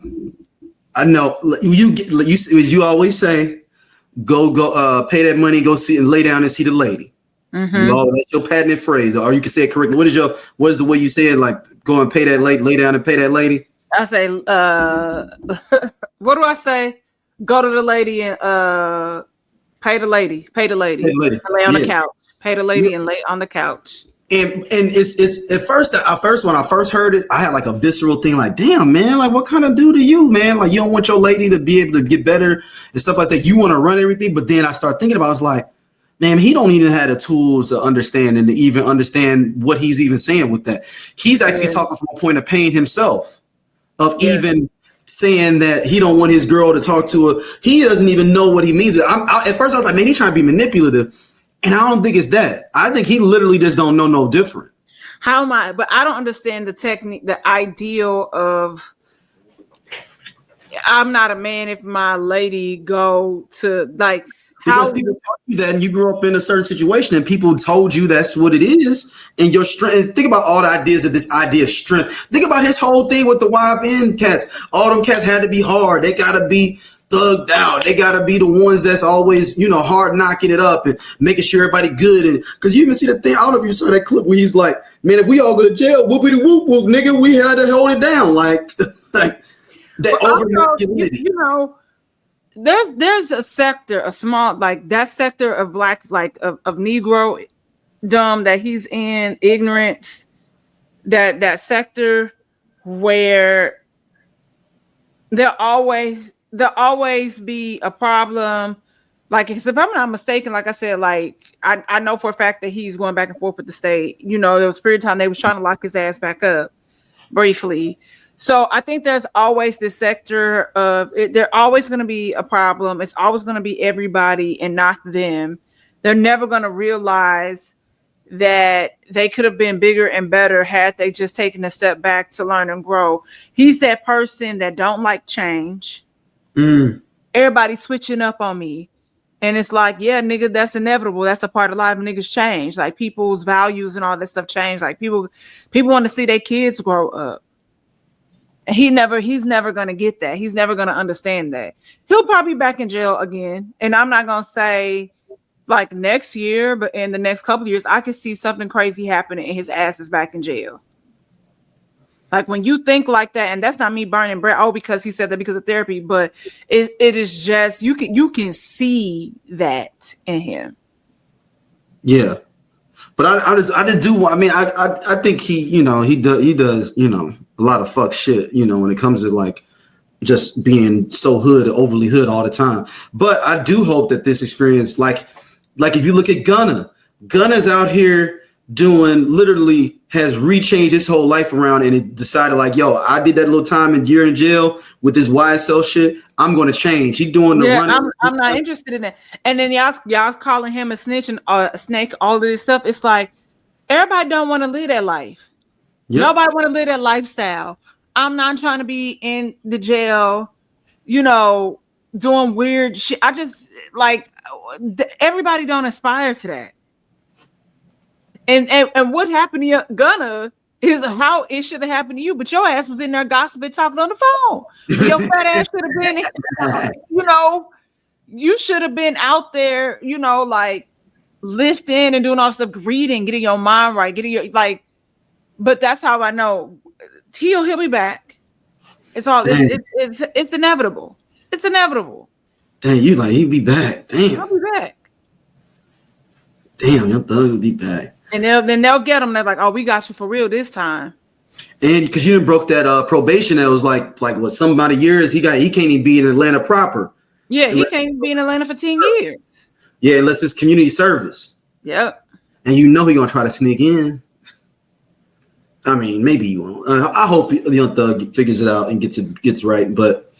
I know you always say, go pay that money, go see and lay down and see the lady. Mm-hmm. You know, that's your patented phrase, or you can say it correctly. What is the way you say it? Like go and pay that lay down and pay that lady. I say, what do I say? Go to the lady and pay the lady. And lay on the couch. Pay the lady and lay on the couch. And it's at first when I first heard it, I had like a visceral thing, like, damn man, like what kind of dude are you, man? Like you don't want your lady to be able to get better and stuff like that. You want to run everything, but then I start thinking about it, I was like, man, he don't even have the tools to understand and to even understand what he's even saying with that. He's actually talking from a point of pain himself, of even saying that he don't want his girl to talk to her. He doesn't even know what he means. At first I was like, man, he's trying to be manipulative. And I don't think it's that. I think he literally just don't know no different. How am I? But I don't understand the technique, the ideal of, I'm not a man if my lady go to like, because people taught you that and you grew up in a certain situation and people told you that's what it is. And your strength, think about all the ideas of this idea of strength. Think about his whole thing with the YFN cats. All them cats had to be hard. They got to be thugged out. They got to be the ones that's always, hard knocking it up and making sure everybody good. And because you even see the thing, I don't know if you saw that clip where he's like, man, if we all go to jail, whoopity whoop whoop, nigga, we had to hold it down. Like that also, there's a sector, a small, like that sector of black, like of Negro dumb that he's in, ignorance, that sector where there'll always be a problem. Like if I'm not mistaken, like I said, like I know for a fact that he's going back and forth with the state. There was a period of time they was trying to lock his ass back up briefly. So I think there's always this sector of it. There's always going to be a problem. It's always going to be everybody and not them. They're never going to realize that they could have been bigger and better had they just taken a step back to learn and grow. He's that person that don't like change. Everybody switching up on me. And it's like, yeah, nigga, that's inevitable. That's a part of life. Niggas change. Like people's values and all that stuff change. Like people want to see their kids grow up. And he's never going to get that. He's never going to understand that. He'll probably be back in jail again. And I'm not going to say like next year, but in the next couple of years, I could see something crazy happening and his ass is back in jail. Like when you think like that, and that's not me burning bread. Oh, because he said that because of therapy, but it is just you can see that in him. Yeah, but I just do. I mean, I think he does a lot of fuck shit. When it comes to like just being so overly hood all the time. But I do hope that this experience, like if you look at Gunna's out here has rechanged his whole life around and it decided like, yo, I did that little time in year in jail with this YSL shit. I'm going to change. He doing the running. I'm not interested in that. And then y'all calling him a snitch and a snake, all of this stuff. It's like, Everybody don't want to live that life. Yep. Nobody want to live that lifestyle. I'm not trying to be in the jail, you know, doing weird shit. I just like everybody don't aspire to that. And what happened to Gunna is how it should have happened to you, but your ass was in there gossiping, talking on the phone. Your fat ass should have been, you know, you should have been out there, you know, like lifting and doing all this stuff, reading, getting your mind right, getting your like. But that's how I know he'll be back. It's all it's inevitable. It's inevitable. Damn, you like he'll be back. Damn, I'll be back. Damn, your thug will be back. And they'll get him. They're like, oh, we got you for real this time. And because you didn't broke that probation, that was like what some amount of years he can't even be in Atlanta proper. Yeah, he can't even be in Atlanta for 10 years. Yeah, unless it's community service. Yep. And you know he's gonna try to sneak in. I mean, maybe you won't. I hope the Young Thug figures it out and gets right, but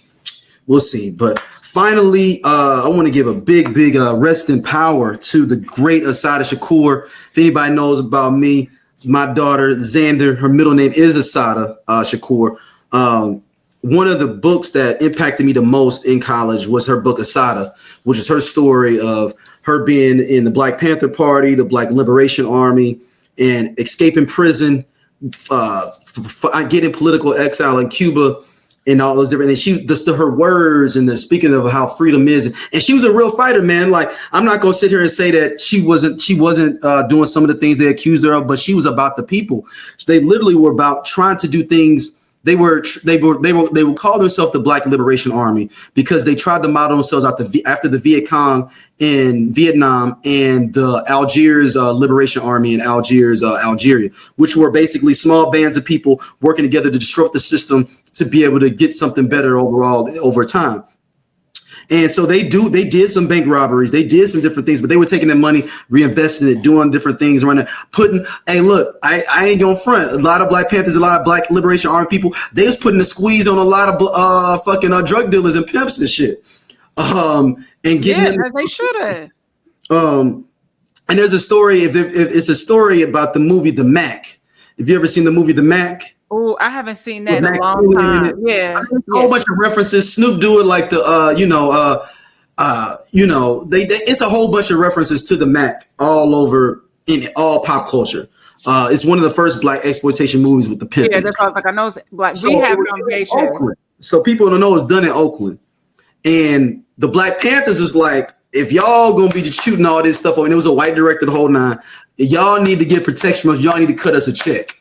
we'll see. But finally, I want to give a big rest in power to the great Assata Shakur. If anybody knows about me, my daughter Xander, her middle name is Assata Shakur. One of the books that impacted me the most in college was her book Assata, which is her story of her being in the Black Panther Party, the Black Liberation Army, and escaping prison. Getting political exile in Cuba and all those different. And she just her words and the speaking of how freedom is, and she was a real fighter, man. Like I'm not gonna sit here and say that she wasn't doing some of the things they accused her of, but she was about the people. So they literally were about trying to do things. They would call themselves the Black Liberation Army because they tried to model themselves after the Viet Cong in Vietnam and the Algiers Liberation Army in Algiers, Algeria, which were basically small bands of people working together to disrupt the system to be able to get something better overall over time. And so they did some bank robberies. They did some different things, but they were taking their money, reinvesting it, doing different things around there, hey, look, I ain't going front. A lot of Black Panthers, a lot of Black Liberation Army people, they was putting the squeeze on a lot of fucking drug dealers and pimps and shit. And getting them, as they should have. And there's a story, if it's a story about the movie The Mac. Have you ever seen the movie The Mac? Oh, I haven't seen that in a long time. Yeah, a whole bunch of references. Snoop do it like the it's a whole bunch of references to the Mac all over in all pop culture. It's one of the first Black exploitation movies with the pimp. Yeah, that's why I was like, I know it's Black. We have it on VHS. So people don't know it's done in Oakland, and the Black Panthers was like, if y'all gonna be just shooting all this stuff, and it was a white director the whole nine, y'all need to get protection from us. Y'all need to cut us a check.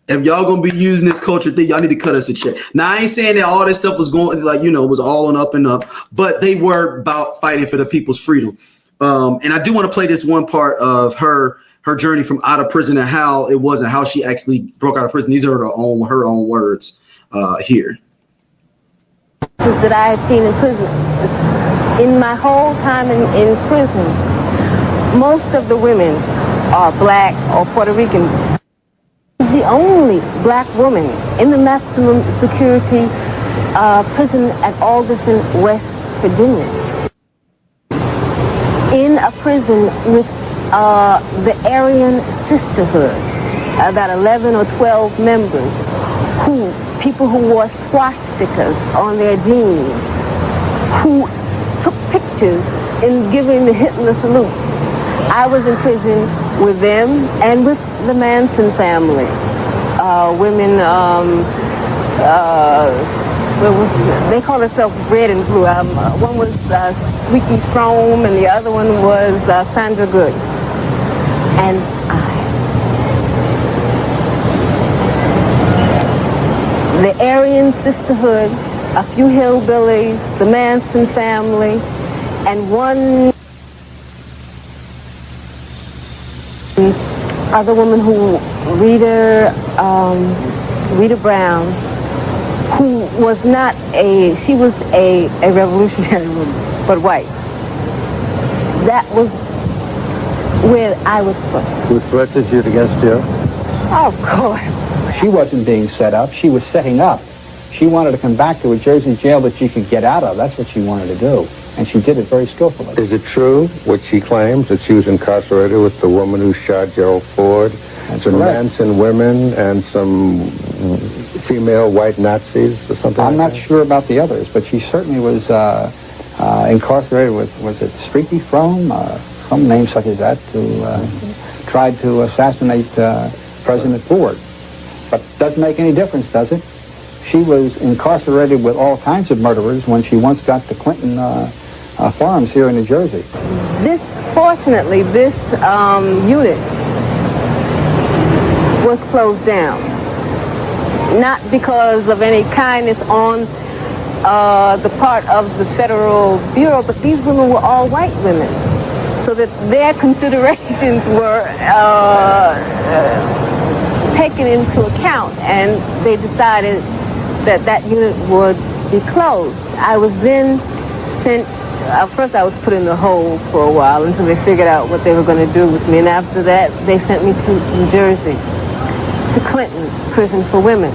If y'all gonna be using this culture thing, y'all need to cut us a check. Now, I ain't saying that all this stuff was going was all on up and up, but they were about fighting for the people's freedom. And I do want to play this one part of her journey from out of prison and how it was and how she actually broke out of prison. These are her own words here. That I had seen in prison. In my whole time in prison, most of the women are Black or Puerto Rican. The only Black woman in the maximum security prison at Alderson, West Virginia. In a prison with the Aryan Sisterhood, about 11 or 12 members, people who wore swastikas on their jeans, who took pictures in giving the Hitler salute. I was in prison with them and with the Manson family. Women, they call themselves red and blue. One was Squeaky Strom and the other one was Sandra Good. And the Aryan Sisterhood, a few hillbillies, the Manson family, and one other woman who, Rita Brown, who was not she was a revolutionary woman, but white. That was where I was put. Who threatened you against you? Of course. She wasn't being set up, she was setting up. She wanted to come back to a Jersey jail that she could get out of. That's what she wanted to do. and she did it very skillfully. Is it true what she claims, that she was incarcerated with the woman who shot Gerald Ford, some Manson women, and some female white Nazis or something? I'm not sure about the others, but she certainly was incarcerated with, was it Streaky Frome, some name such as that, who tried to assassinate President Ford. But doesn't make any difference, does it? She was incarcerated with all kinds of murderers when she once got to Clinton Farms here in New Jersey. Fortunately, this unit was closed down. Not because of any kindness on the part of the Federal Bureau, but these women were all white women. So that their considerations were taken into account, and they decided that unit would be closed. I was then sent, first I was put in the hole for a while until they figured out what they were going to do with me, and after that they sent me to New Jersey, to Clinton Prison for Women.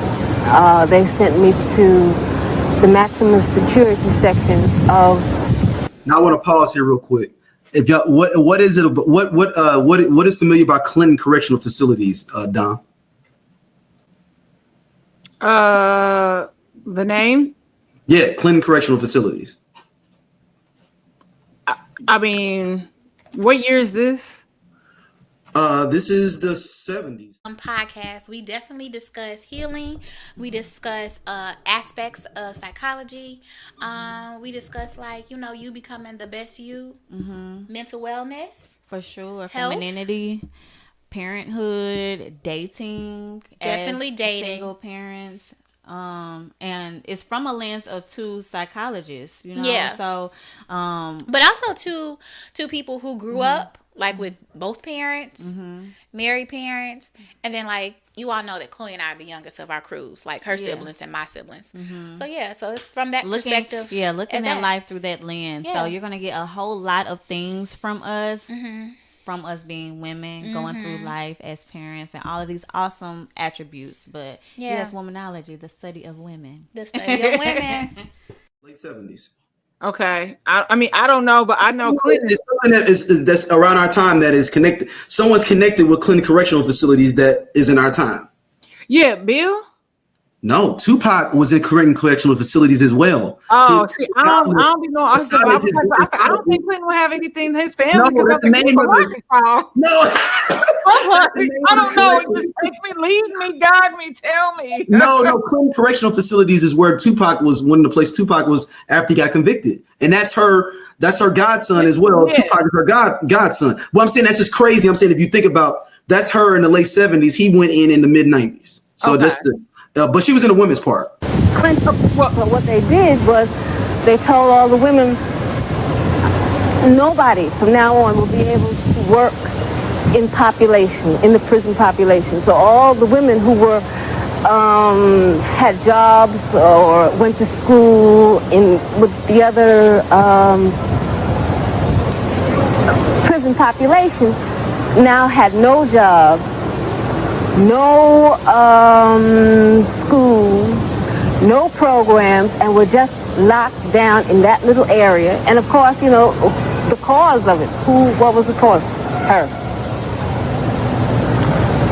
They sent me to the maximum security section of... Now I want to pause here real quick. If y'all, what is it? What is familiar about Clinton Correctional Facilities, Don? The name? Yeah, Clinton Correctional Facilities. I mean, what year is this? This is the 70s. Podcast, we definitely discuss healing. We discuss aspects of psychology. We discuss, like, you know, you becoming the best you, mental wellness, for sure, health, femininity, parenthood, dating, definitely dating, single parents. And it's from a lens of two psychologists, you know. Yeah. So, but also two people who grew up like with both parents, married parents, and then, like, you all know that Chloe and I are the youngest of our crews, like her siblings and my siblings. So yeah, so it's from that perspective. Yeah, looking at life through that lens. Yeah. So you're gonna get a whole lot of things from us. From us being women, going through life as parents, and all of these awesome attributes. But that's womanology, the study of women. The study of women. Late 70s. Okay. I mean, I don't know, but I know Clinton. It's something that's around our time that is connected. Someone's connected with Clinton Correctional Facilities that is in our time. Yeah, Bill? No, Tupac was in Clinton Correctional Facilities as well. Oh, see, I don't be knowing. I don't think Clinton would have anything. His family. No, that's the name of it. No. I don't know. Just take me, lead me, guide me, tell me. No, Clinton Correctional Facilities is where Tupac was. One of the places Tupac was after he got convicted, and that's her godson as well. Yeah. Tupac is her godson. Well, I'm saying that's just crazy. I'm saying if you think about, that's her in the late 70s. He went in the mid 90s. So that's but she was in the women's part. Clinton, what they did was they told all the women, nobody from now on will be able to work in the prison population. So all the women who were had jobs or went to school with the other prison population now had no job, no school, no programs, and were just locked down in that little area. And of course, you know, the cause of it. What was the cause? Her.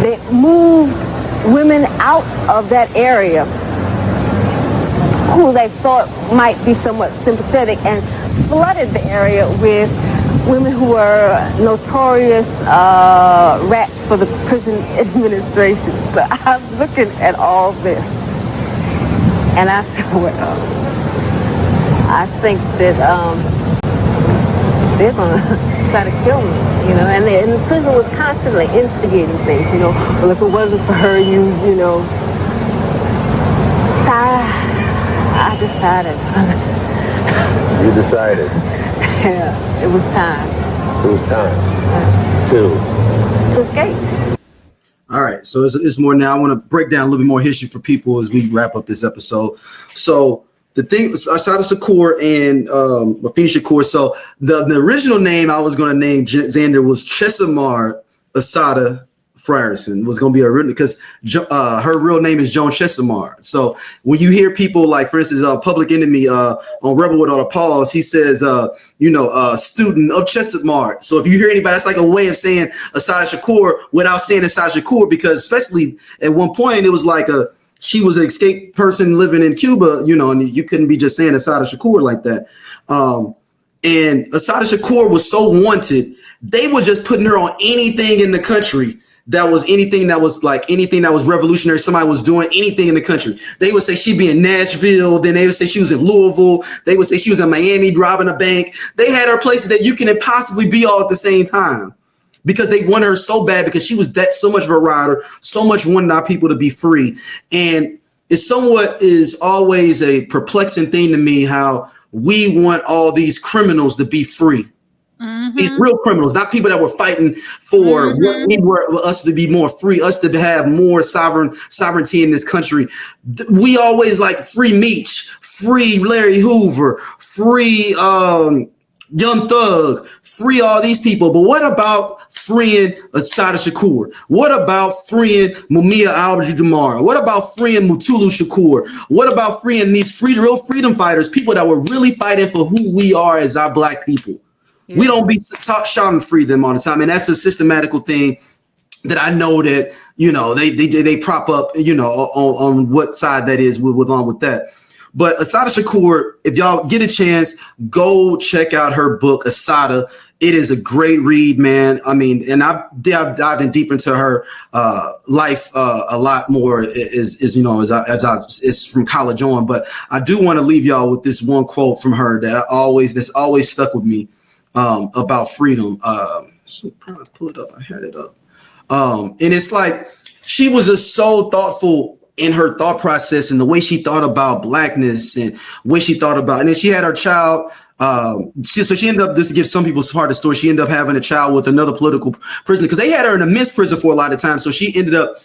They moved women out of that area who they thought might be somewhat sympathetic and flooded the area with women who were notorious rats for the prison administration. So I'm looking at all this, and I said, well, I think that they're gonna try to kill me, you know. And the prison was constantly instigating things, you know. Well, if it wasn't for her, you know. So I decided. You decided. Yeah, it was time. It was time to escape. All right, so it's more now. I want to break down a little bit more history for people as we wrap up this episode. So the thing, Assata Shakur and Afeni Shakur. So the original name I was going to name Xander was Chesamard Assata Frierson was going to be a real, because her real name is Joan Chesimard. So when you hear people like, for instance, Public Enemy on Rebel Without a Pause, he says, student of Chesimard. So if you hear anybody, that's like a way of saying Assata Shakur without saying Assata Shakur, because especially at one point it was like she was an escaped person living in Cuba, and you couldn't be just saying Assata Shakur like that. And Assata Shakur was so wanted, they were just putting her on anything in the country that was revolutionary. Somebody was doing anything in the country. They would say she'd be in Nashville. Then they would say she was in Louisville. They would say she was in Miami robbing a bank. They had her places that you can impossibly be all at the same time, because they wanted her so bad, because she was so much of a rider, so much wanting our people to be free. And it's somewhat is always a perplexing thing to me how we want all these criminals to be free. Mm-hmm. These real criminals, not people that were fighting for what we were, us to be more free, us to have more sovereignty in this country. We always like free Meech, free Larry Hoover, free Young Thug, free all these people. But what about freeing Assata Shakur? What about freeing Mumia Al-Jumar? What about freeing Mutulu Shakur? What about freeing these real freedom fighters, people that were really fighting for who we are as our Black people? Yeah. We don't be shouting free them all the time. And that's a systematical thing that I know that, they prop up, on what side that is with that. But Assata Shakur, if y'all get a chance, go check out her book, Assata. It is a great read, man. I mean, and I've dived in deep into her life a lot more as it's from college on. But I do want to leave y'all with this one quote from her that's always stuck with me about freedom. So I'm trying to pull it up. I had it up. And it's like she was just so thoughtful in her thought process and the way she thought about Blackness and way she thought about, and then she had her child. She ended up, just to give some people's part of the story, she ended up having a child with another political prisoner, because they had her in a men's prison for a lot of time. So she ended up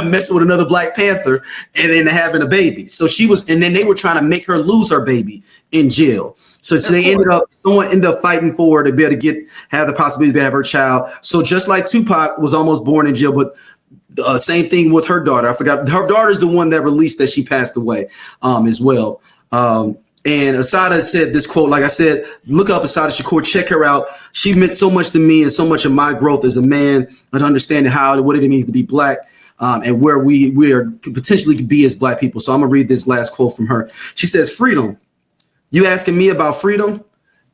messing with another Black Panther and then having a baby. So and then they were trying to make her lose her baby in jail. So someone ended up fighting for her to be able to have the possibility to have her child. So just like Tupac was almost born in jail, but same thing with her daughter. I forgot, her daughter's the one that released that she passed away as well. And Assata said this quote, like I said, look up Assata Shakur, check her out. She meant so much to me and so much of my growth as a man and understanding what it means to be Black and where we are potentially could be as Black people. So I'm going to read this last quote from her. She says, freedom. You asking me about freedom?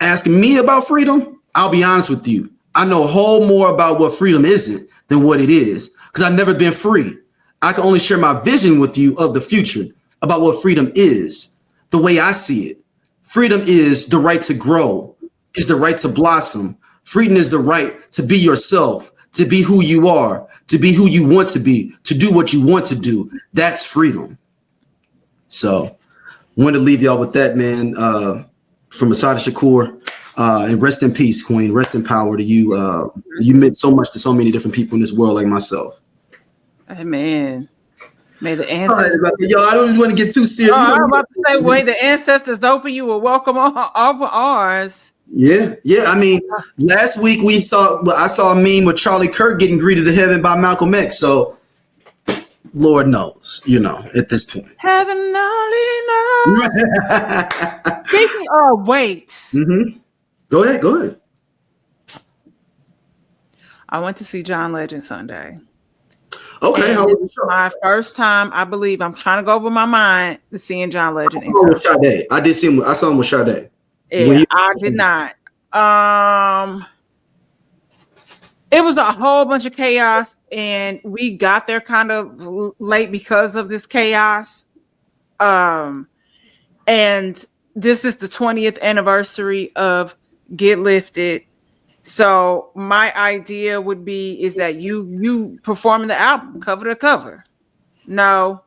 Asking me about freedom? I'll be honest with you. I know a whole more about what freedom isn't than what it is, because I've never been free. I can only share my vision with you of the future about what freedom is. The way I see it, freedom is the right to grow, is the right to blossom. Freedom is the right to be yourself, to be who you are, to be who you want to be, to do what you want to do. That's freedom. So I want to leave y'all with that, man, from Assata Shakur. And rest in peace, Queen. Rest in power to you. You meant so much to so many different people in this world like myself. Amen. May the ancestors. Yo, I don't want to get too serious. I'm about to say, wait, the ancestors open you will welcome open ours. Yeah. I mean, last week I saw a meme with Charlie Kirk getting greeted to heaven by Malcolm X. So, Lord knows, at this point. Heaven only knows. Speaking of wait. Mm-hmm. Go ahead. I went to see John Legend Sunday. Okay, how was the show? My first time, I believe. I'm trying to go over my mind to seeing John Legend. I did see him. I saw him with Sade. Yeah, I did not. It was a whole bunch of chaos, and we got there kind of late because of this chaos. And this is the 20th anniversary of Get Lifted. So my idea would be is that you performing the album cover to cover. No.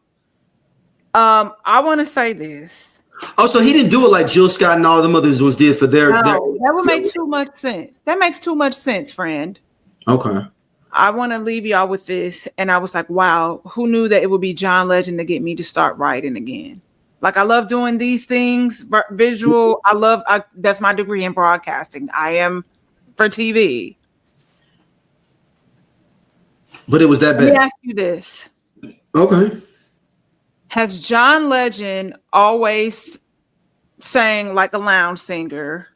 I want to say this. Oh, so he didn't do it like Jill Scott and all them others ones did for their. That would make too much sense. That makes too much sense, friend. Okay. I want to leave y'all with this. And I was like, wow, who knew that it would be John Legend to get me to start writing again? Like, I love doing these things, visual. That's my degree in broadcasting. I am for TV. But it was that Let me bad. ask you this. Okay. Has John Legend always sang like a lounge singer,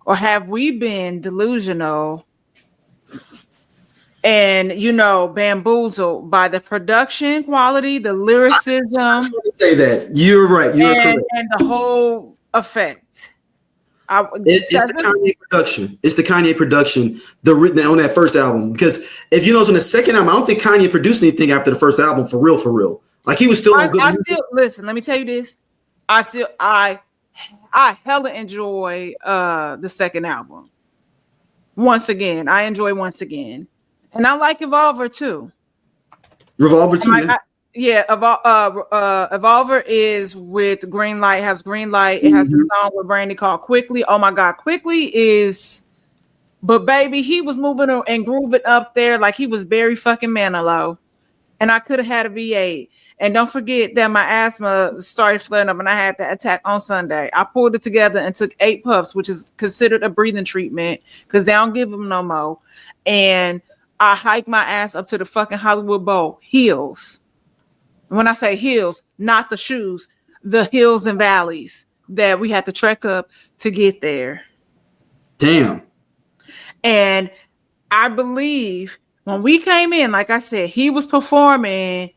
or have we been delusional and, bamboozled by the production quality, the lyricism? I was going to say that. You're right. You're correct. And the whole effect. It's the Kanye production. It's the Kanye production on that first album. Because if you notice on the second album, I don't think Kanye produced anything after the first album for real. Like he was still on good music. Listen, let me tell you this. I hella enjoy the second album. Once again. And I like Evolver too. Revolver too, yeah. Evolver is with Greenlight, has Greenlight. It has a song with Brandy called Quickly. Oh my God, Quickly is, but baby, he was moving and grooving up there like he was Barry fucking Manilow. And I could have had a V8. And don't forget that my asthma started flaring up and I had that attack on Sunday. I pulled it together and took 8 puffs, which is considered a breathing treatment because they don't give them no more. And I hiked my ass up to the fucking Hollywood Bowl, heels. When I say heels, not the shoes, the hills and valleys that we had to trek up to get there. Damn. And I believe when we came in, like I said, he was performing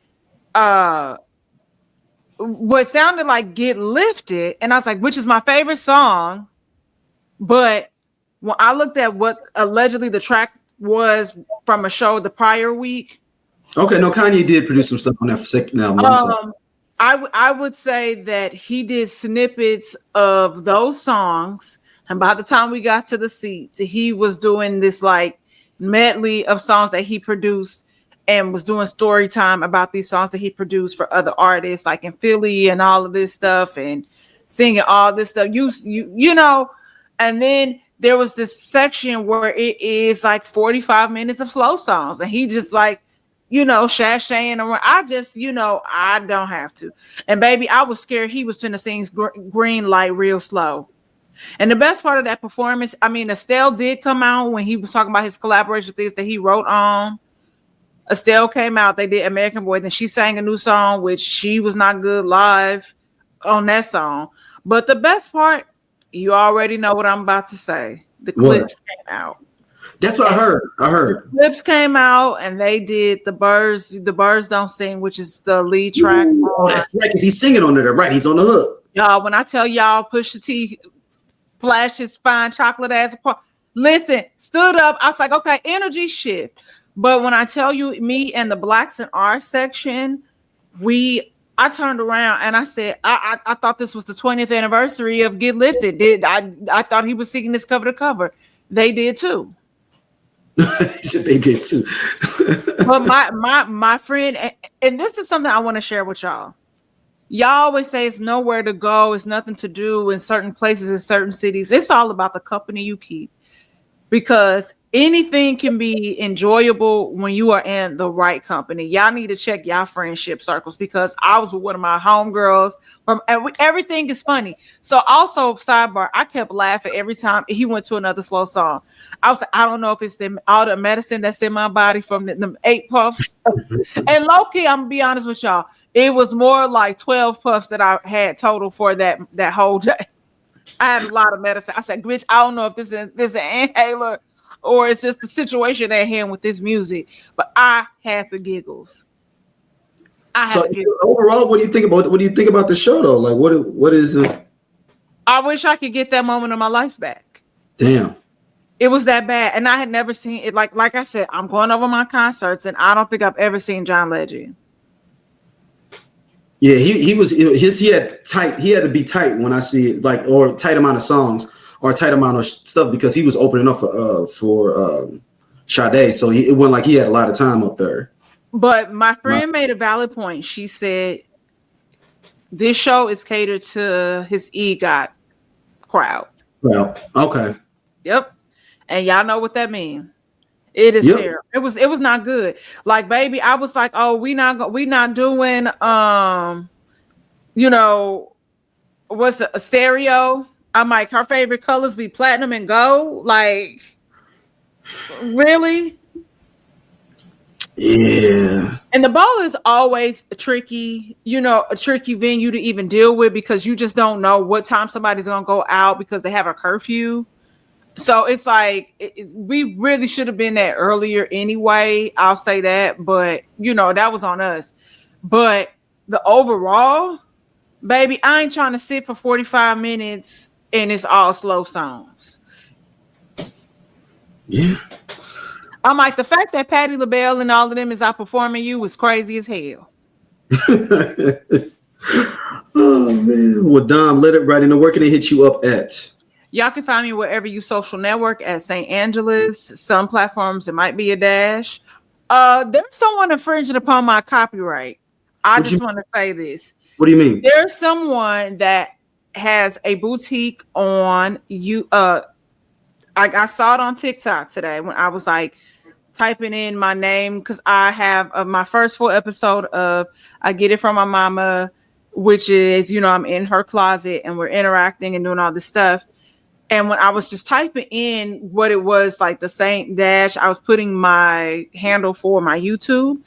what sounded like Get Lifted. And I was like, which is my favorite song. But when I looked at what allegedly the track was from a show the prior week. Okay, no, Kanye did produce some stuff on that second album. I would say that he did snippets of those songs. And by the time we got to the seats, he was doing this like medley of songs that he produced and was doing story time about these songs that he produced for other artists like in Philly and all of this stuff and singing all this stuff. You know, and then there was this section where it is like 45 minutes of slow songs and he just like, sashaying around. I don't have to. And baby, I was scared he was finna sing Green Light real slow. And the best part of that performance, I mean, Estelle did come out when he was talking about his collaboration things that he wrote on. Estelle came out. They did American Boy. Then she sang a new song, which she was not good live on that song. But the best part, you already know what I'm about to say. The clips came out. That's what I heard. Clips came out and they did The Birds Don't Sing, which is the lead track. Oh, that's right, because he's singing on it, right? He's on the hook. Y'all, when I tell y'all Pusha T flash his fine chocolate ass apart. Listen, stood up. I was like, okay, energy shift. But when I tell you, me and the Blacks in our section, I turned around and I said, I thought this was the 20th anniversary of Get Lifted. I thought he was singing this cover to cover. They did too. They did too. But my friend, and this is something I want to share with y'all. Y'all always say it's nowhere to go, it's nothing to do in certain places, in certain cities. It's all about the company you keep. Because anything can be enjoyable when you are in the right company. Y'all need to check y'all friendship circles because I was with one of my homegirls. Everything is funny. So also, sidebar, I kept laughing every time he went to another slow song. I was like, I don't know if it's all the medicine that's in my body from them 8 puffs. And low-key, I'm going to be honest with y'all, it was more like 12 puffs that I had total for that whole day. I had a lot of medicine. I said, bitch, I don't know if this is an inhaler or it's just the situation at hand with this music. But I had the giggles. Overall, what do you think about the show though? Like what is it? I wish I could get that moment of my life back. Damn. It was that bad. And I had never seen it. Like I said, I'm going over my concerts and I don't think I've ever seen John Legend. Yeah, he had to be tight when I see it, like, or tight amount of songs or tight amount of stuff because he was opening up for Sade, so it wasn't like he had a lot of time up there. But my friend made a valid point. She said this show is catered to his EGOT crowd. Well, okay. Yep, and y'all know what that means. It is terrible. It was not good. Like, baby, I was like, oh, we not doing what's a stereo? I'm like, her favorite colors be platinum and gold. Like, really? Yeah. And the bowl is always tricky, a tricky venue to even deal with because you just don't know what time somebody's going to go out because they have a curfew. So it's like we really should have been there earlier anyway. I'll say that. But, that was on us. But the overall, baby, I ain't trying to sit for 45 minutes and it's all slow songs. Yeah. I'm like, the fact that Patti LaBelle and all of them is out performing you was crazy as hell. Oh, man. Well, Dom, let it right in. Where can they hit you up at? Y'all can find me wherever you social network at St. Angela's. Some platforms, it might be a dash. There's someone infringing upon my copyright. I just want to say this. What do you mean? There's someone that has a boutique on you. I saw it on TikTok today when I was like typing in my name because I have my first full episode of I Get It From My Mama, which is, I'm in her closet and we're interacting and doing all this stuff. And when I was just typing in what it was, like the Saint Dash, I was putting my handle for my YouTube.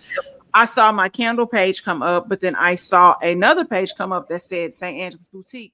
I saw my candle page come up, but then I saw another page come up that said St. Angela's Boutique.